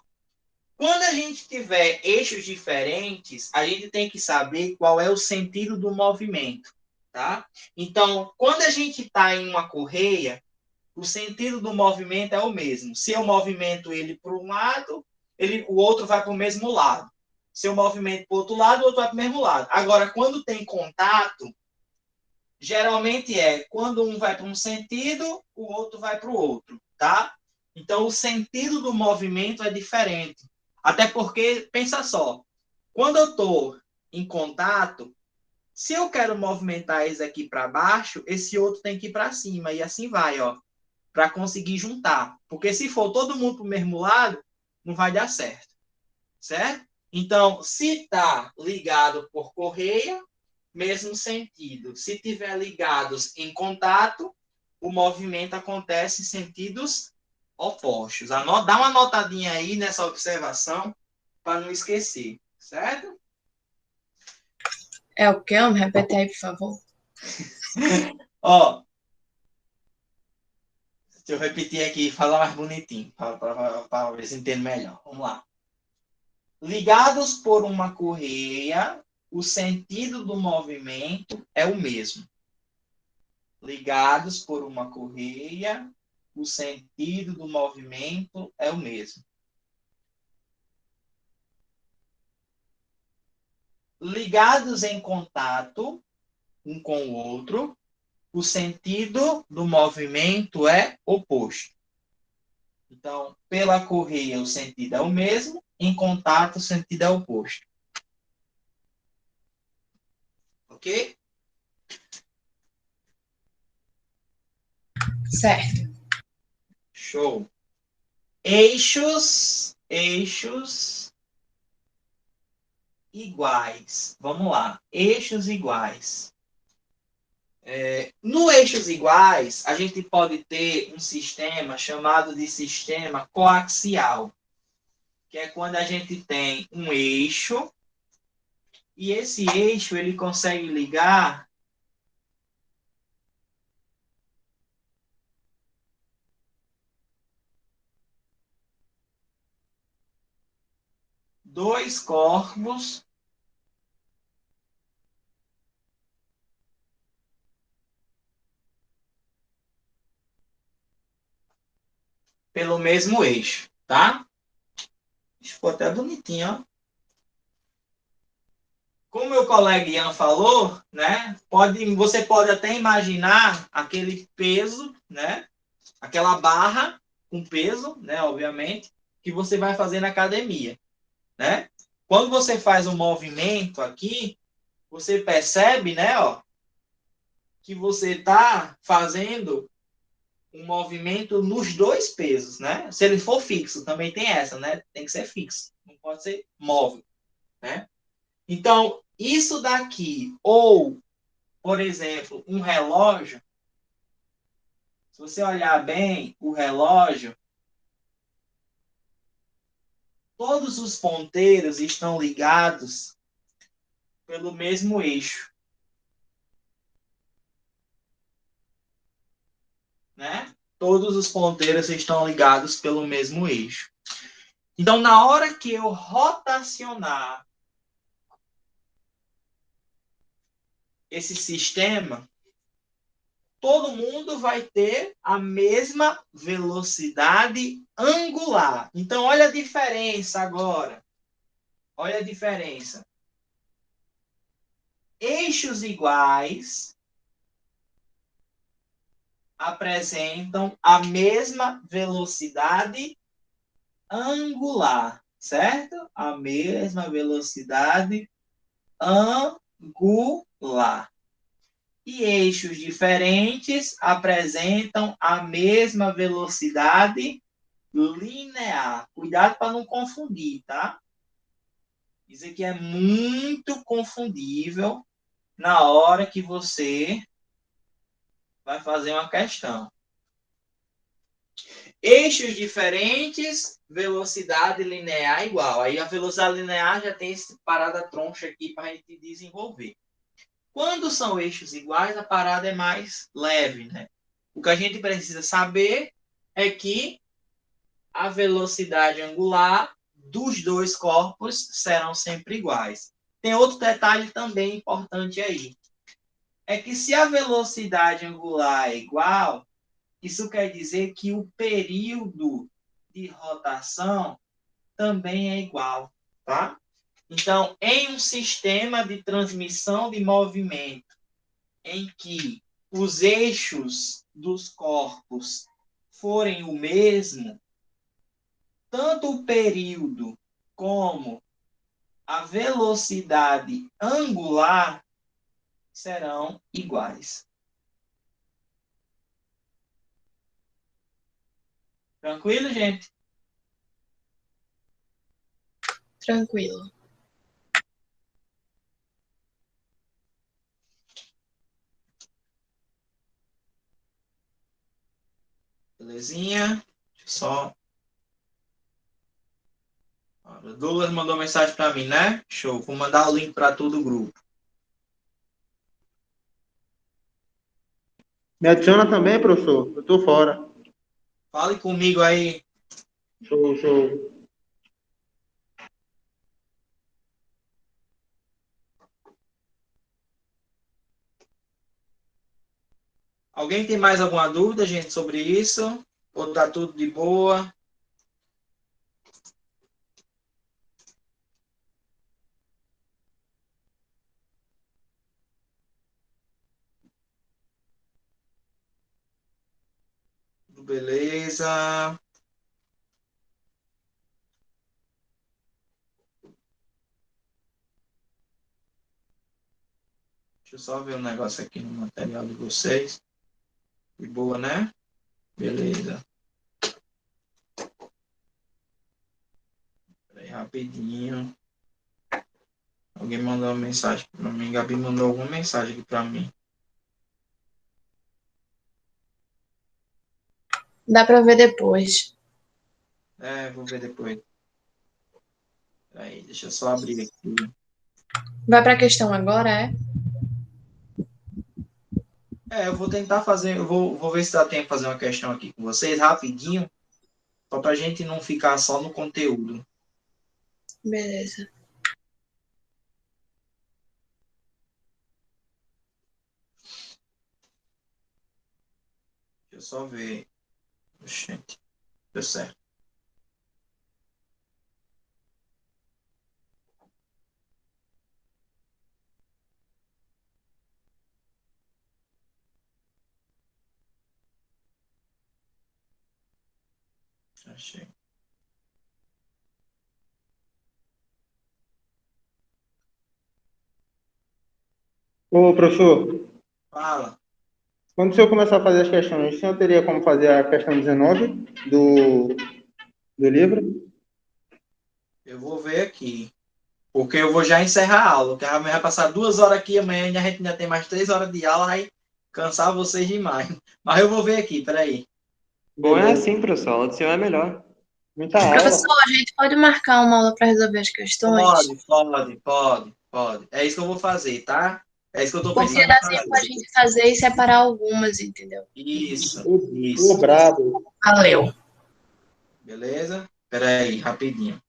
Quando a gente tiver eixos diferentes, a gente tem que saber qual é o sentido do movimento, tá? Então, quando a gente está em uma correia, o sentido do movimento é o mesmo. Se eu movimento ele para um lado, o outro vai para o mesmo lado. Se eu movimento para o outro lado, o outro vai para o mesmo lado. Agora, quando tem contato, geralmente quando um vai para um sentido, o outro vai para o outro, tá? Então, o sentido do movimento é diferente. Até porque, pensa só, quando eu estou em contato, se eu quero movimentar esse aqui para baixo, esse outro tem que ir para cima, e assim vai, ó. para conseguir juntar. Porque se for todo mundo para o mesmo lado, não vai dar certo. Certo? Então, se está ligado por correia, mesmo sentido. Se tiver ligados em contato, o movimento acontece em sentidos opostos. Dá uma notadinha aí nessa observação para não esquecer, certo? É o quê? Vamos repetir aí, por favor. Ó, deixa eu repetir aqui e falar mais bonitinho, para ver se entende melhor. Vamos lá. Ligados por uma correia, o sentido do movimento é o mesmo. Ligados por uma correia, o sentido do movimento é o mesmo. Ligados em contato um com o outro, o sentido do movimento é oposto. Então, pela correia, o sentido é o mesmo, em contato, o sentido é oposto. Ok? Certo. Show. Eixos iguais. Vamos lá. Eixos iguais. No eixos iguais, a gente pode ter um sistema chamado de sistema coaxial, que é quando a gente tem um eixo e esse eixo ele consegue ligar dois corpos pelo mesmo eixo, tá? Ficou até bonitinho, ó. Como meu colega Ian falou, né? Você pode até imaginar aquele peso, né? Aquela barra com peso, né? Obviamente, que você vai fazer na academia, né? Quando você faz um movimento aqui, você percebe, né? Ó, que você está fazendo um movimento nos dois pesos, né? Se ele for fixo, também tem essa, né? Tem que ser fixo, não pode ser móvel, né? Então, isso daqui, ou, por exemplo, um relógio, se você olhar bem o relógio, todos os ponteiros estão ligados pelo mesmo eixo, né? Todos os ponteiros estão ligados pelo mesmo eixo. Então, na hora que eu rotacionar esse sistema, todo mundo vai ter a mesma velocidade angular. Então, olha a diferença agora. Olha a diferença. Eixos iguais apresentam a mesma velocidade angular, certo? A mesma velocidade angular. E eixos diferentes apresentam a mesma velocidade linear. Cuidado para não confundir, tá? Isso aqui é muito confundível na hora que você vai fazer uma questão. Eixos diferentes, velocidade linear igual. Aí a velocidade linear já tem esse parada troncha aqui para a gente desenvolver. Quando são eixos iguais, a parada é mais leve, né? O que a gente precisa saber é que a velocidade angular dos dois corpos serão sempre iguais. Tem outro detalhe também importante aí. É que se a velocidade angular é igual, isso quer dizer que o período de rotação também é igual, tá? Então, em um sistema de transmissão de movimento em que os eixos dos corpos forem o mesmo, tanto o período como a velocidade angular serão iguais. Tranquilo, gente? Tranquilo. Belezinha? Deixa eu só. O Douglas mandou mensagem para mim, né? Show. Vou mandar o link para todo o grupo. Me adiciona também, professor? Eu tô fora. Fale comigo aí. Show, show. Alguém tem mais alguma dúvida, gente, sobre isso? Ou tá tudo de boa? Tudo beleza? Deixa eu só ver um negócio aqui no material de vocês. De boa, né? Beleza. Peraí, rapidinho. Alguém mandou uma mensagem para mim. Gabi mandou alguma mensagem aqui para mim. Dá para ver depois. Vou ver depois. Peraí, deixa eu só abrir aqui. Vai para a questão agora, é? Eu vou tentar fazer, vou ver se dá tempo de fazer uma questão aqui com vocês, rapidinho, só para a gente não ficar só no conteúdo. Beleza. Deixa eu só ver. Gente, deu certo. Achei. Ô, professor, Fala. quando o senhor começar a fazer as questões, o senhor teria como fazer a questão 19 do livro? Eu vou ver aqui. Porque eu vou já encerrar a aula. Porque amanhã vai passar 2 horas aqui, amanhã a gente ainda tem mais 3 horas de aula, vai cansar vocês demais. Mas eu vou ver aqui, peraí. Bom é Beleza. assim, professor. Aula de senhor é melhor. Muita aula. Professor, a gente pode marcar uma aula para resolver as questões? Pode. É isso que eu vou fazer, tá? É isso que eu tô Porque pensando dá em tempo a fazer. gente fazer e separar algumas, entendeu? Isso. Ô, brabo. Valeu. Beleza? Peraí, rapidinho.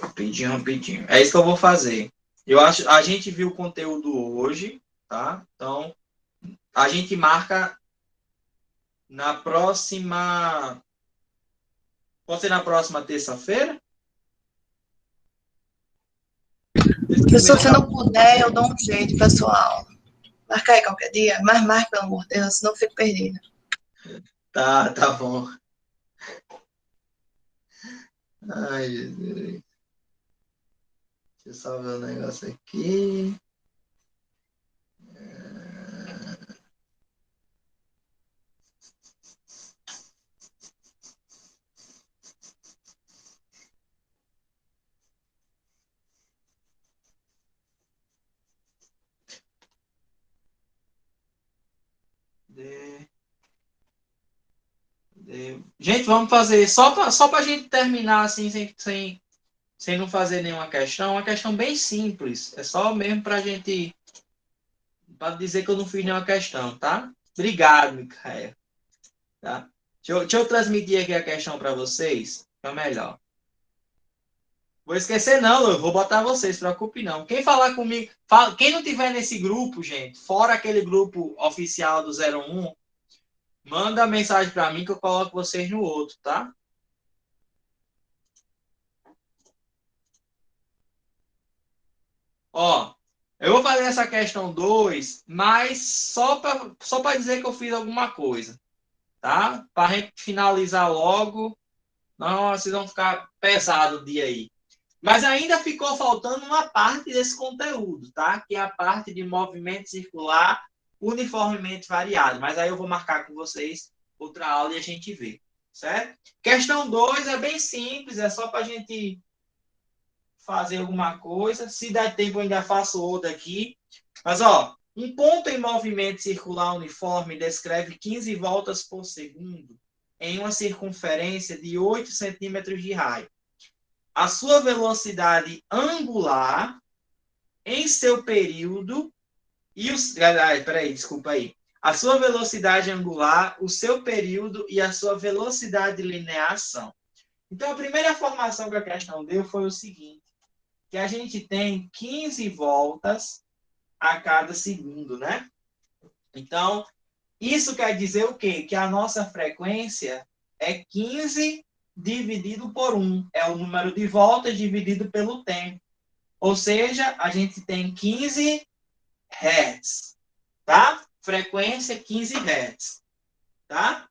Rapidinho. É isso que eu vou fazer. Eu acho, a gente viu o conteúdo hoje, tá? Então, a gente marca na próxima. Pode ser na próxima terça-feira? Professor, se não puder, eu dou um jeito para sua aula. Marca aí qualquer dia, mas marca, pelo amor de Deus, senão eu fico perdida. Tá bom. Ai, Jesus. Deixa eu só ver o negócio aqui. Gente, vamos fazer só para a gente terminar assim, sem não fazer nenhuma questão. Uma questão bem simples. É só mesmo para a gente. Para dizer que eu não fiz nenhuma questão, tá? Obrigado, Micael. Tá? Deixa eu transmitir aqui a questão para vocês. Fica melhor. Vou esquecer, não, eu vou botar vocês, se preocupe não. Quem falar comigo, quem não tiver nesse grupo, gente, fora aquele grupo oficial do 01, manda mensagem para mim que eu coloco vocês no outro, tá? Ó, eu vou fazer essa questão 2, mas só para dizer que eu fiz alguma coisa, tá? Para a gente finalizar logo, não, vocês vão ficar pesado o dia aí. Mas ainda ficou faltando uma parte desse conteúdo, tá? Que é a parte de movimento circular uniformemente variado. Mas aí eu vou marcar com vocês outra aula e a gente vê, certo? Questão 2 é bem simples, é só para a gente fazer alguma coisa. Se der tempo, eu ainda faço outra aqui. Mas, ó, um ponto em movimento circular uniforme descreve 15 voltas por segundo em uma circunferência de 8 centímetros de raio. A sua velocidade angular em seu período e os... Peraí, desculpa aí. A sua velocidade angular, o seu período e a sua velocidade linear são. Então, a primeira informação que a questão deu foi o seguinte, que a gente tem 15 voltas a cada segundo, né? Então, isso quer dizer o quê? Que a nossa frequência é 15 dividido por 1. É o número de voltas dividido pelo tempo. Ou seja, a gente tem 15 Hz, tá? Frequência 15 Hz, tá?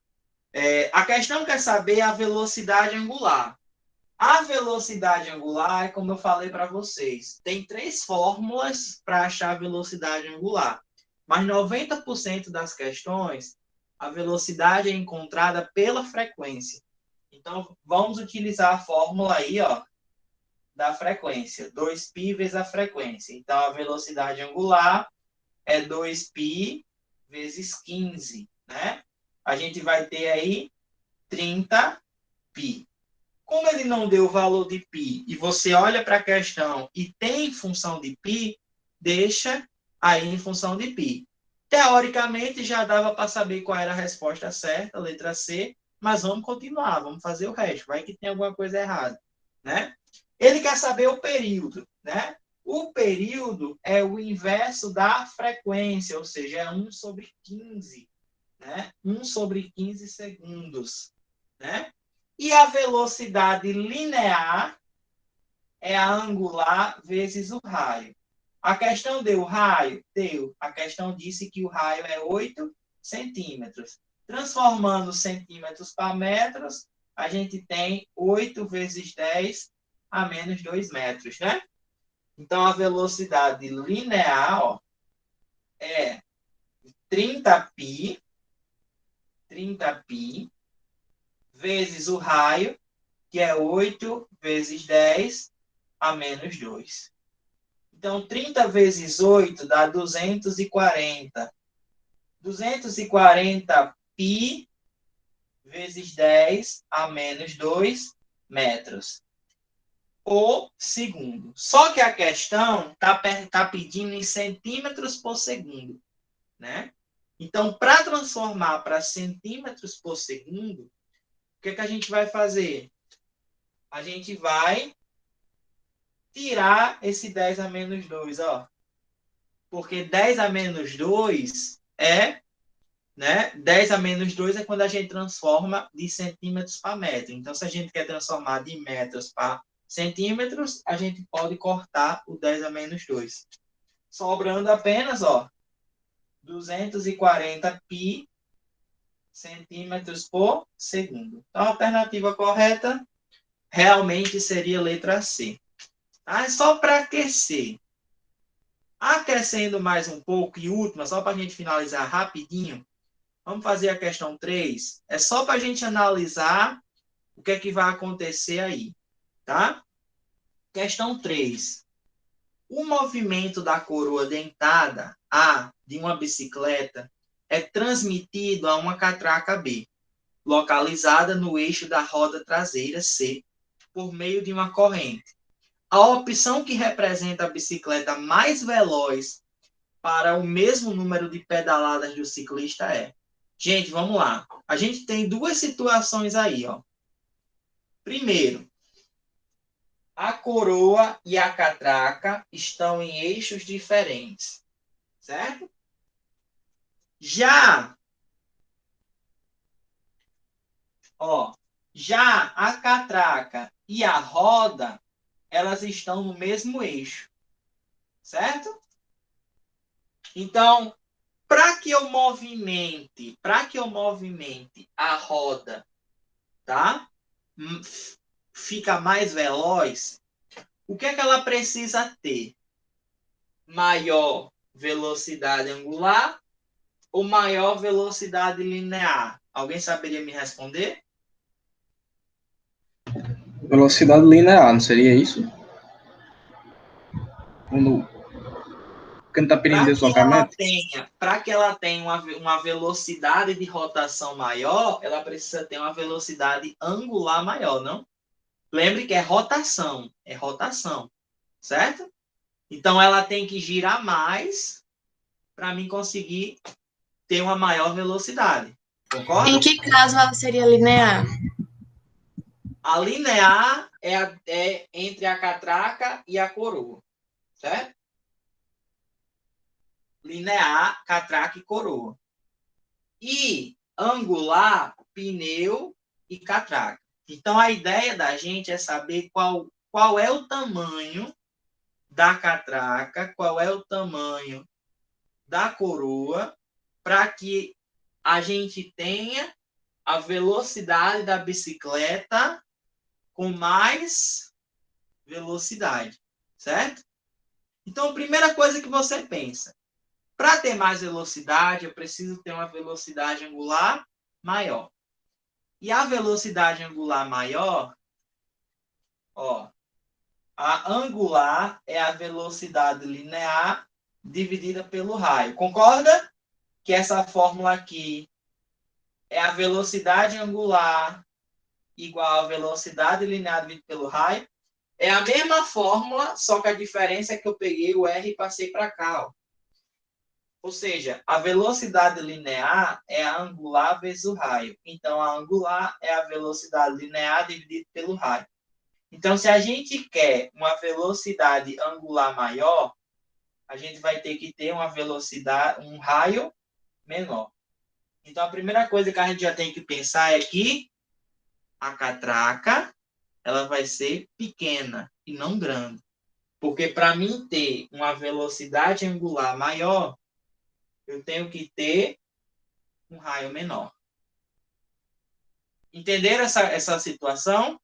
A questão quer saber a velocidade angular. A velocidade angular, como eu falei para vocês, tem 3 fórmulas para achar a velocidade angular. Mas 90% das questões, a velocidade é encontrada pela frequência. Então, vamos utilizar a fórmula aí, ó, da frequência. 2π vezes a frequência. Então, a velocidade angular é 2π vezes 15, né? A gente vai ter aí 30π. Como ele não deu o valor de π e você olha para a questão e tem função de π, deixa aí em função de π. Teoricamente, já dava para saber qual era a resposta certa, letra C, mas vamos continuar, vamos fazer o resto. Vai que tem alguma coisa errada, né? Ele quer saber o período, né? O período é o inverso da frequência, ou seja, é 1 sobre 15, né? 1 sobre 15 segundos, né? E a velocidade linear é a angular vezes o raio. A questão deu raio? Deu. A questão disse que o raio é 8 centímetros. Transformando centímetros para metros, a gente tem 8 vezes 10 a menos 2 metros, né? Então, a velocidade linear, ó, é 30π vezes o raio, que é 8 vezes 10 a menos 2. Então, 30 vezes 8 dá 240. 240π vezes 10 a menos 2 metros por segundo. Só que a questão está pedindo em centímetros por segundo, né? Então, para transformar para centímetros por segundo, o que a gente vai fazer? A gente vai tirar esse 10 a menos 2, ó. Porque 10 a menos 2 é, né? 10 a menos 2 é quando a gente transforma de centímetros para metro. Então, se a gente quer transformar de metros para centímetros, a gente pode cortar o 10 a menos 2. Sobrando apenas, ó, 240π centímetros por segundo. Então, a alternativa correta realmente seria a letra C. Tá? Só para aquecer. Aquecendo mais um pouco, e última, só para a gente finalizar rapidinho, vamos fazer a questão 3. É só para a gente analisar o que é que vai acontecer aí. Tá? Questão 3. O movimento da coroa dentada A de uma bicicleta é transmitido a uma catraca B, localizada no eixo da roda traseira C, por meio de uma corrente. A opção que representa a bicicleta mais veloz para o mesmo número de pedaladas do ciclista é... Gente, vamos lá. A gente tem duas situações aí, ó. Primeiro, a coroa e a catraca estão em eixos diferentes, certo? Já a catraca e a roda, elas estão no mesmo eixo, certo? Então, para que eu movimente a roda, tá? Fica mais veloz, o que é que ela precisa ter? Maior velocidade angular ou maior velocidade linear? Alguém saberia me responder? Velocidade linear, não seria isso? Quando não está pedindo deslocamento? Para que ela tenha uma velocidade de rotação maior, ela precisa ter uma velocidade angular maior, não? Lembre que é rotação, certo? Então ela tem que girar mais para mim conseguir ter uma maior velocidade. Concorda? Em que caso ela seria linear? A linear é entre a catraca e a coroa, certo? Linear, catraca e coroa. E angular, pneu e catraca. Então, a ideia da gente é saber qual é o tamanho da catraca, qual é o tamanho da coroa, para que a gente tenha a velocidade da bicicleta com mais velocidade, certo? Então, a primeira coisa que você pensa, para ter mais velocidade, eu preciso ter uma velocidade angular maior. E a velocidade angular maior, ó, a angular é a velocidade linear dividida pelo raio. Concorda que essa fórmula aqui é a velocidade angular igual a velocidade linear dividida pelo raio? É a mesma fórmula, só que a diferença é que eu peguei o R e passei para cá, ó. Ou seja, a velocidade linear é a angular vezes o raio. Então, a angular é a velocidade linear dividida pelo raio. Então, se a gente quer uma velocidade angular maior, a gente vai ter que ter uma velocidade, um raio menor. Então, a primeira coisa que a gente já tem que pensar é que a catraca ela vai ser pequena e não grande. Porque para mim ter uma velocidade angular maior, eu tenho que ter um raio menor. Entenderam essa situação?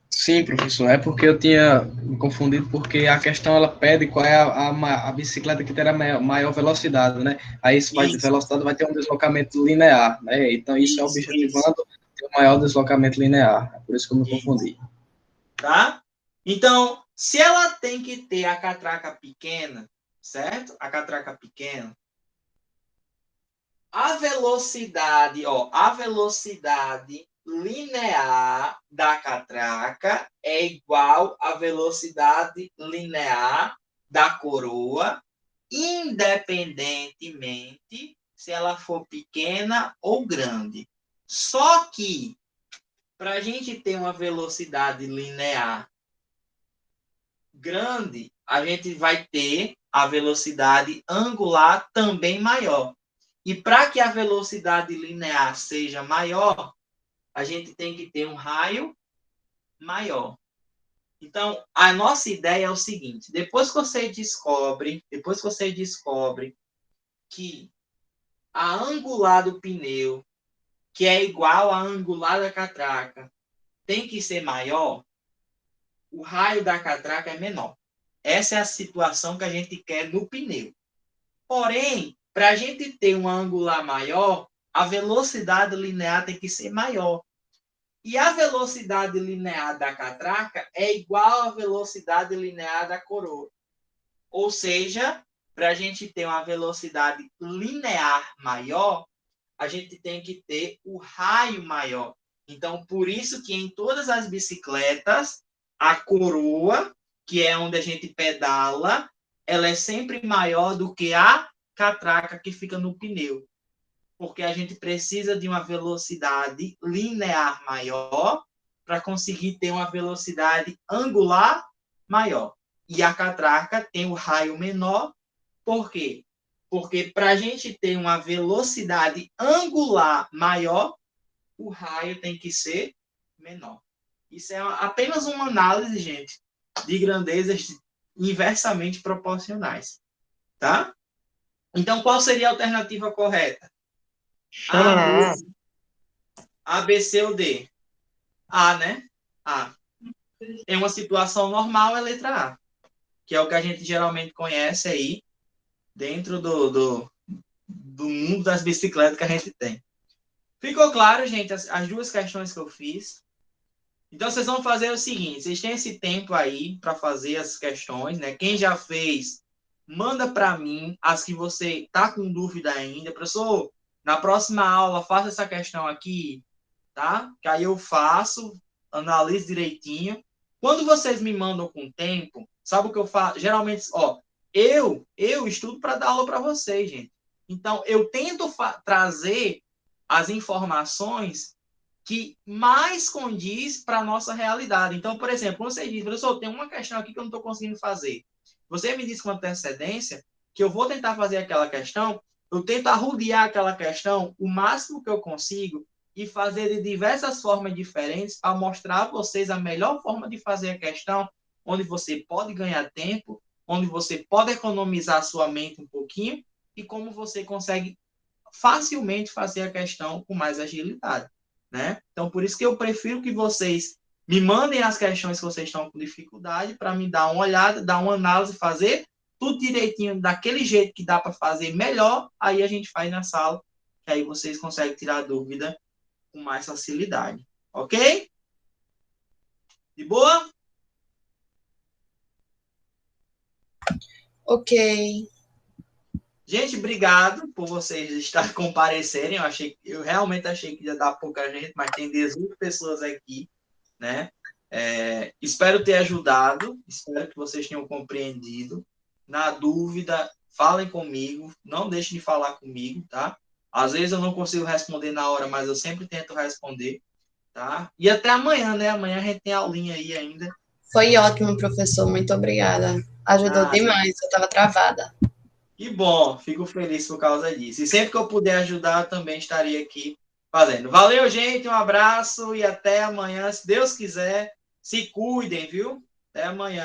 Sim, professor. É porque eu tinha me confundido, porque a questão ela pede qual é a bicicleta que terá maior velocidade, né? Aí velocidade vai ter um deslocamento linear, né? Então isso é objetivando ter um maior deslocamento linear. É por isso que eu me confundi. Tá? Então, se ela tem que ter a catraca pequena, certo? A catraca pequena, a velocidade linear da catraca é igual à velocidade linear da coroa, independentemente se ela for pequena ou grande. Só que, para a gente ter uma velocidade linear grande, a gente vai ter a velocidade angular também maior. E para que a velocidade linear seja maior, a gente tem que ter um raio maior. Então, a nossa ideia é o seguinte: depois que você descobre que a angular do pneu, que é igual à angular da catraca, tem que ser maior, o raio da catraca é menor. Essa é a situação que a gente quer no pneu. Porém, para a gente ter uma angular maior, a velocidade linear tem que ser maior. E a velocidade linear da catraca é igual à velocidade linear da coroa. Ou seja, para a gente ter uma velocidade linear maior, a gente tem que ter o raio maior. Então, por isso que em todas as bicicletas, a coroa, que é onde a gente pedala, ela é sempre maior do que a catraca que fica no pneu. Porque a gente precisa de uma velocidade linear maior para conseguir ter uma velocidade angular maior. E a catraca tem o raio menor. Por quê? Porque para a gente ter uma velocidade angular maior, o raio tem que ser menor. Isso é apenas uma análise, gente, de grandezas inversamente proporcionais. Tá? Então, qual seria a alternativa correta? Chama na A. A, B, C ou D? A, né? A. Em uma situação normal, é letra A, que é o que a gente geralmente conhece aí dentro do mundo das bicicletas que a gente tem. Ficou claro, gente, as duas questões que eu fiz? Então, vocês vão fazer o seguinte, vocês têm esse tempo aí para fazer as questões, né? Quem já fez, manda para mim as que você está com dúvida ainda. Professor, na próxima aula, faça essa questão aqui, tá? Que aí eu faço, analiso direitinho. Quando vocês me mandam com tempo, sabe o que eu faço? Geralmente, eu estudo para dar aula para vocês, gente. Então, eu tento trazer as informações que mais condiz para a nossa realidade. Então, por exemplo, quando você diz, professor, tem uma questão aqui que eu não estou conseguindo fazer. Você me diz com antecedência que eu vou tentar fazer aquela questão, eu tento arrodear aquela questão o máximo que eu consigo e fazer de diversas formas diferentes para mostrar a vocês a melhor forma de fazer a questão, onde você pode ganhar tempo, onde você pode economizar a sua mente um pouquinho e como você consegue facilmente fazer a questão com mais agilidade, né? Então, por isso que eu prefiro que vocês me mandem as questões que vocês estão com dificuldade para me dar uma olhada, dar uma análise, fazer tudo direitinho, daquele jeito que dá para fazer melhor, aí a gente faz na sala, que aí vocês conseguem tirar a dúvida com mais facilidade. Ok? De boa? Ok. Gente, obrigado por vocês estarem comparecerem. Eu realmente achei que ia dar pouca gente, mas tem 18 pessoas aqui, né? Espero ter ajudado, espero que vocês tenham compreendido. Na dúvida, falem comigo, não deixem de falar comigo, tá? Às vezes eu não consigo responder na hora, mas eu sempre tento responder, tá? E até amanhã, né? Amanhã a gente tem aulinha aí ainda. Foi ótimo, professor. Muito obrigada. Ajudou demais. Eu estava travada. Que bom, fico feliz por causa disso. E sempre que eu puder ajudar, também estarei aqui fazendo. Valeu, gente, um abraço e até amanhã, se Deus quiser. Se cuidem, viu? Até amanhã.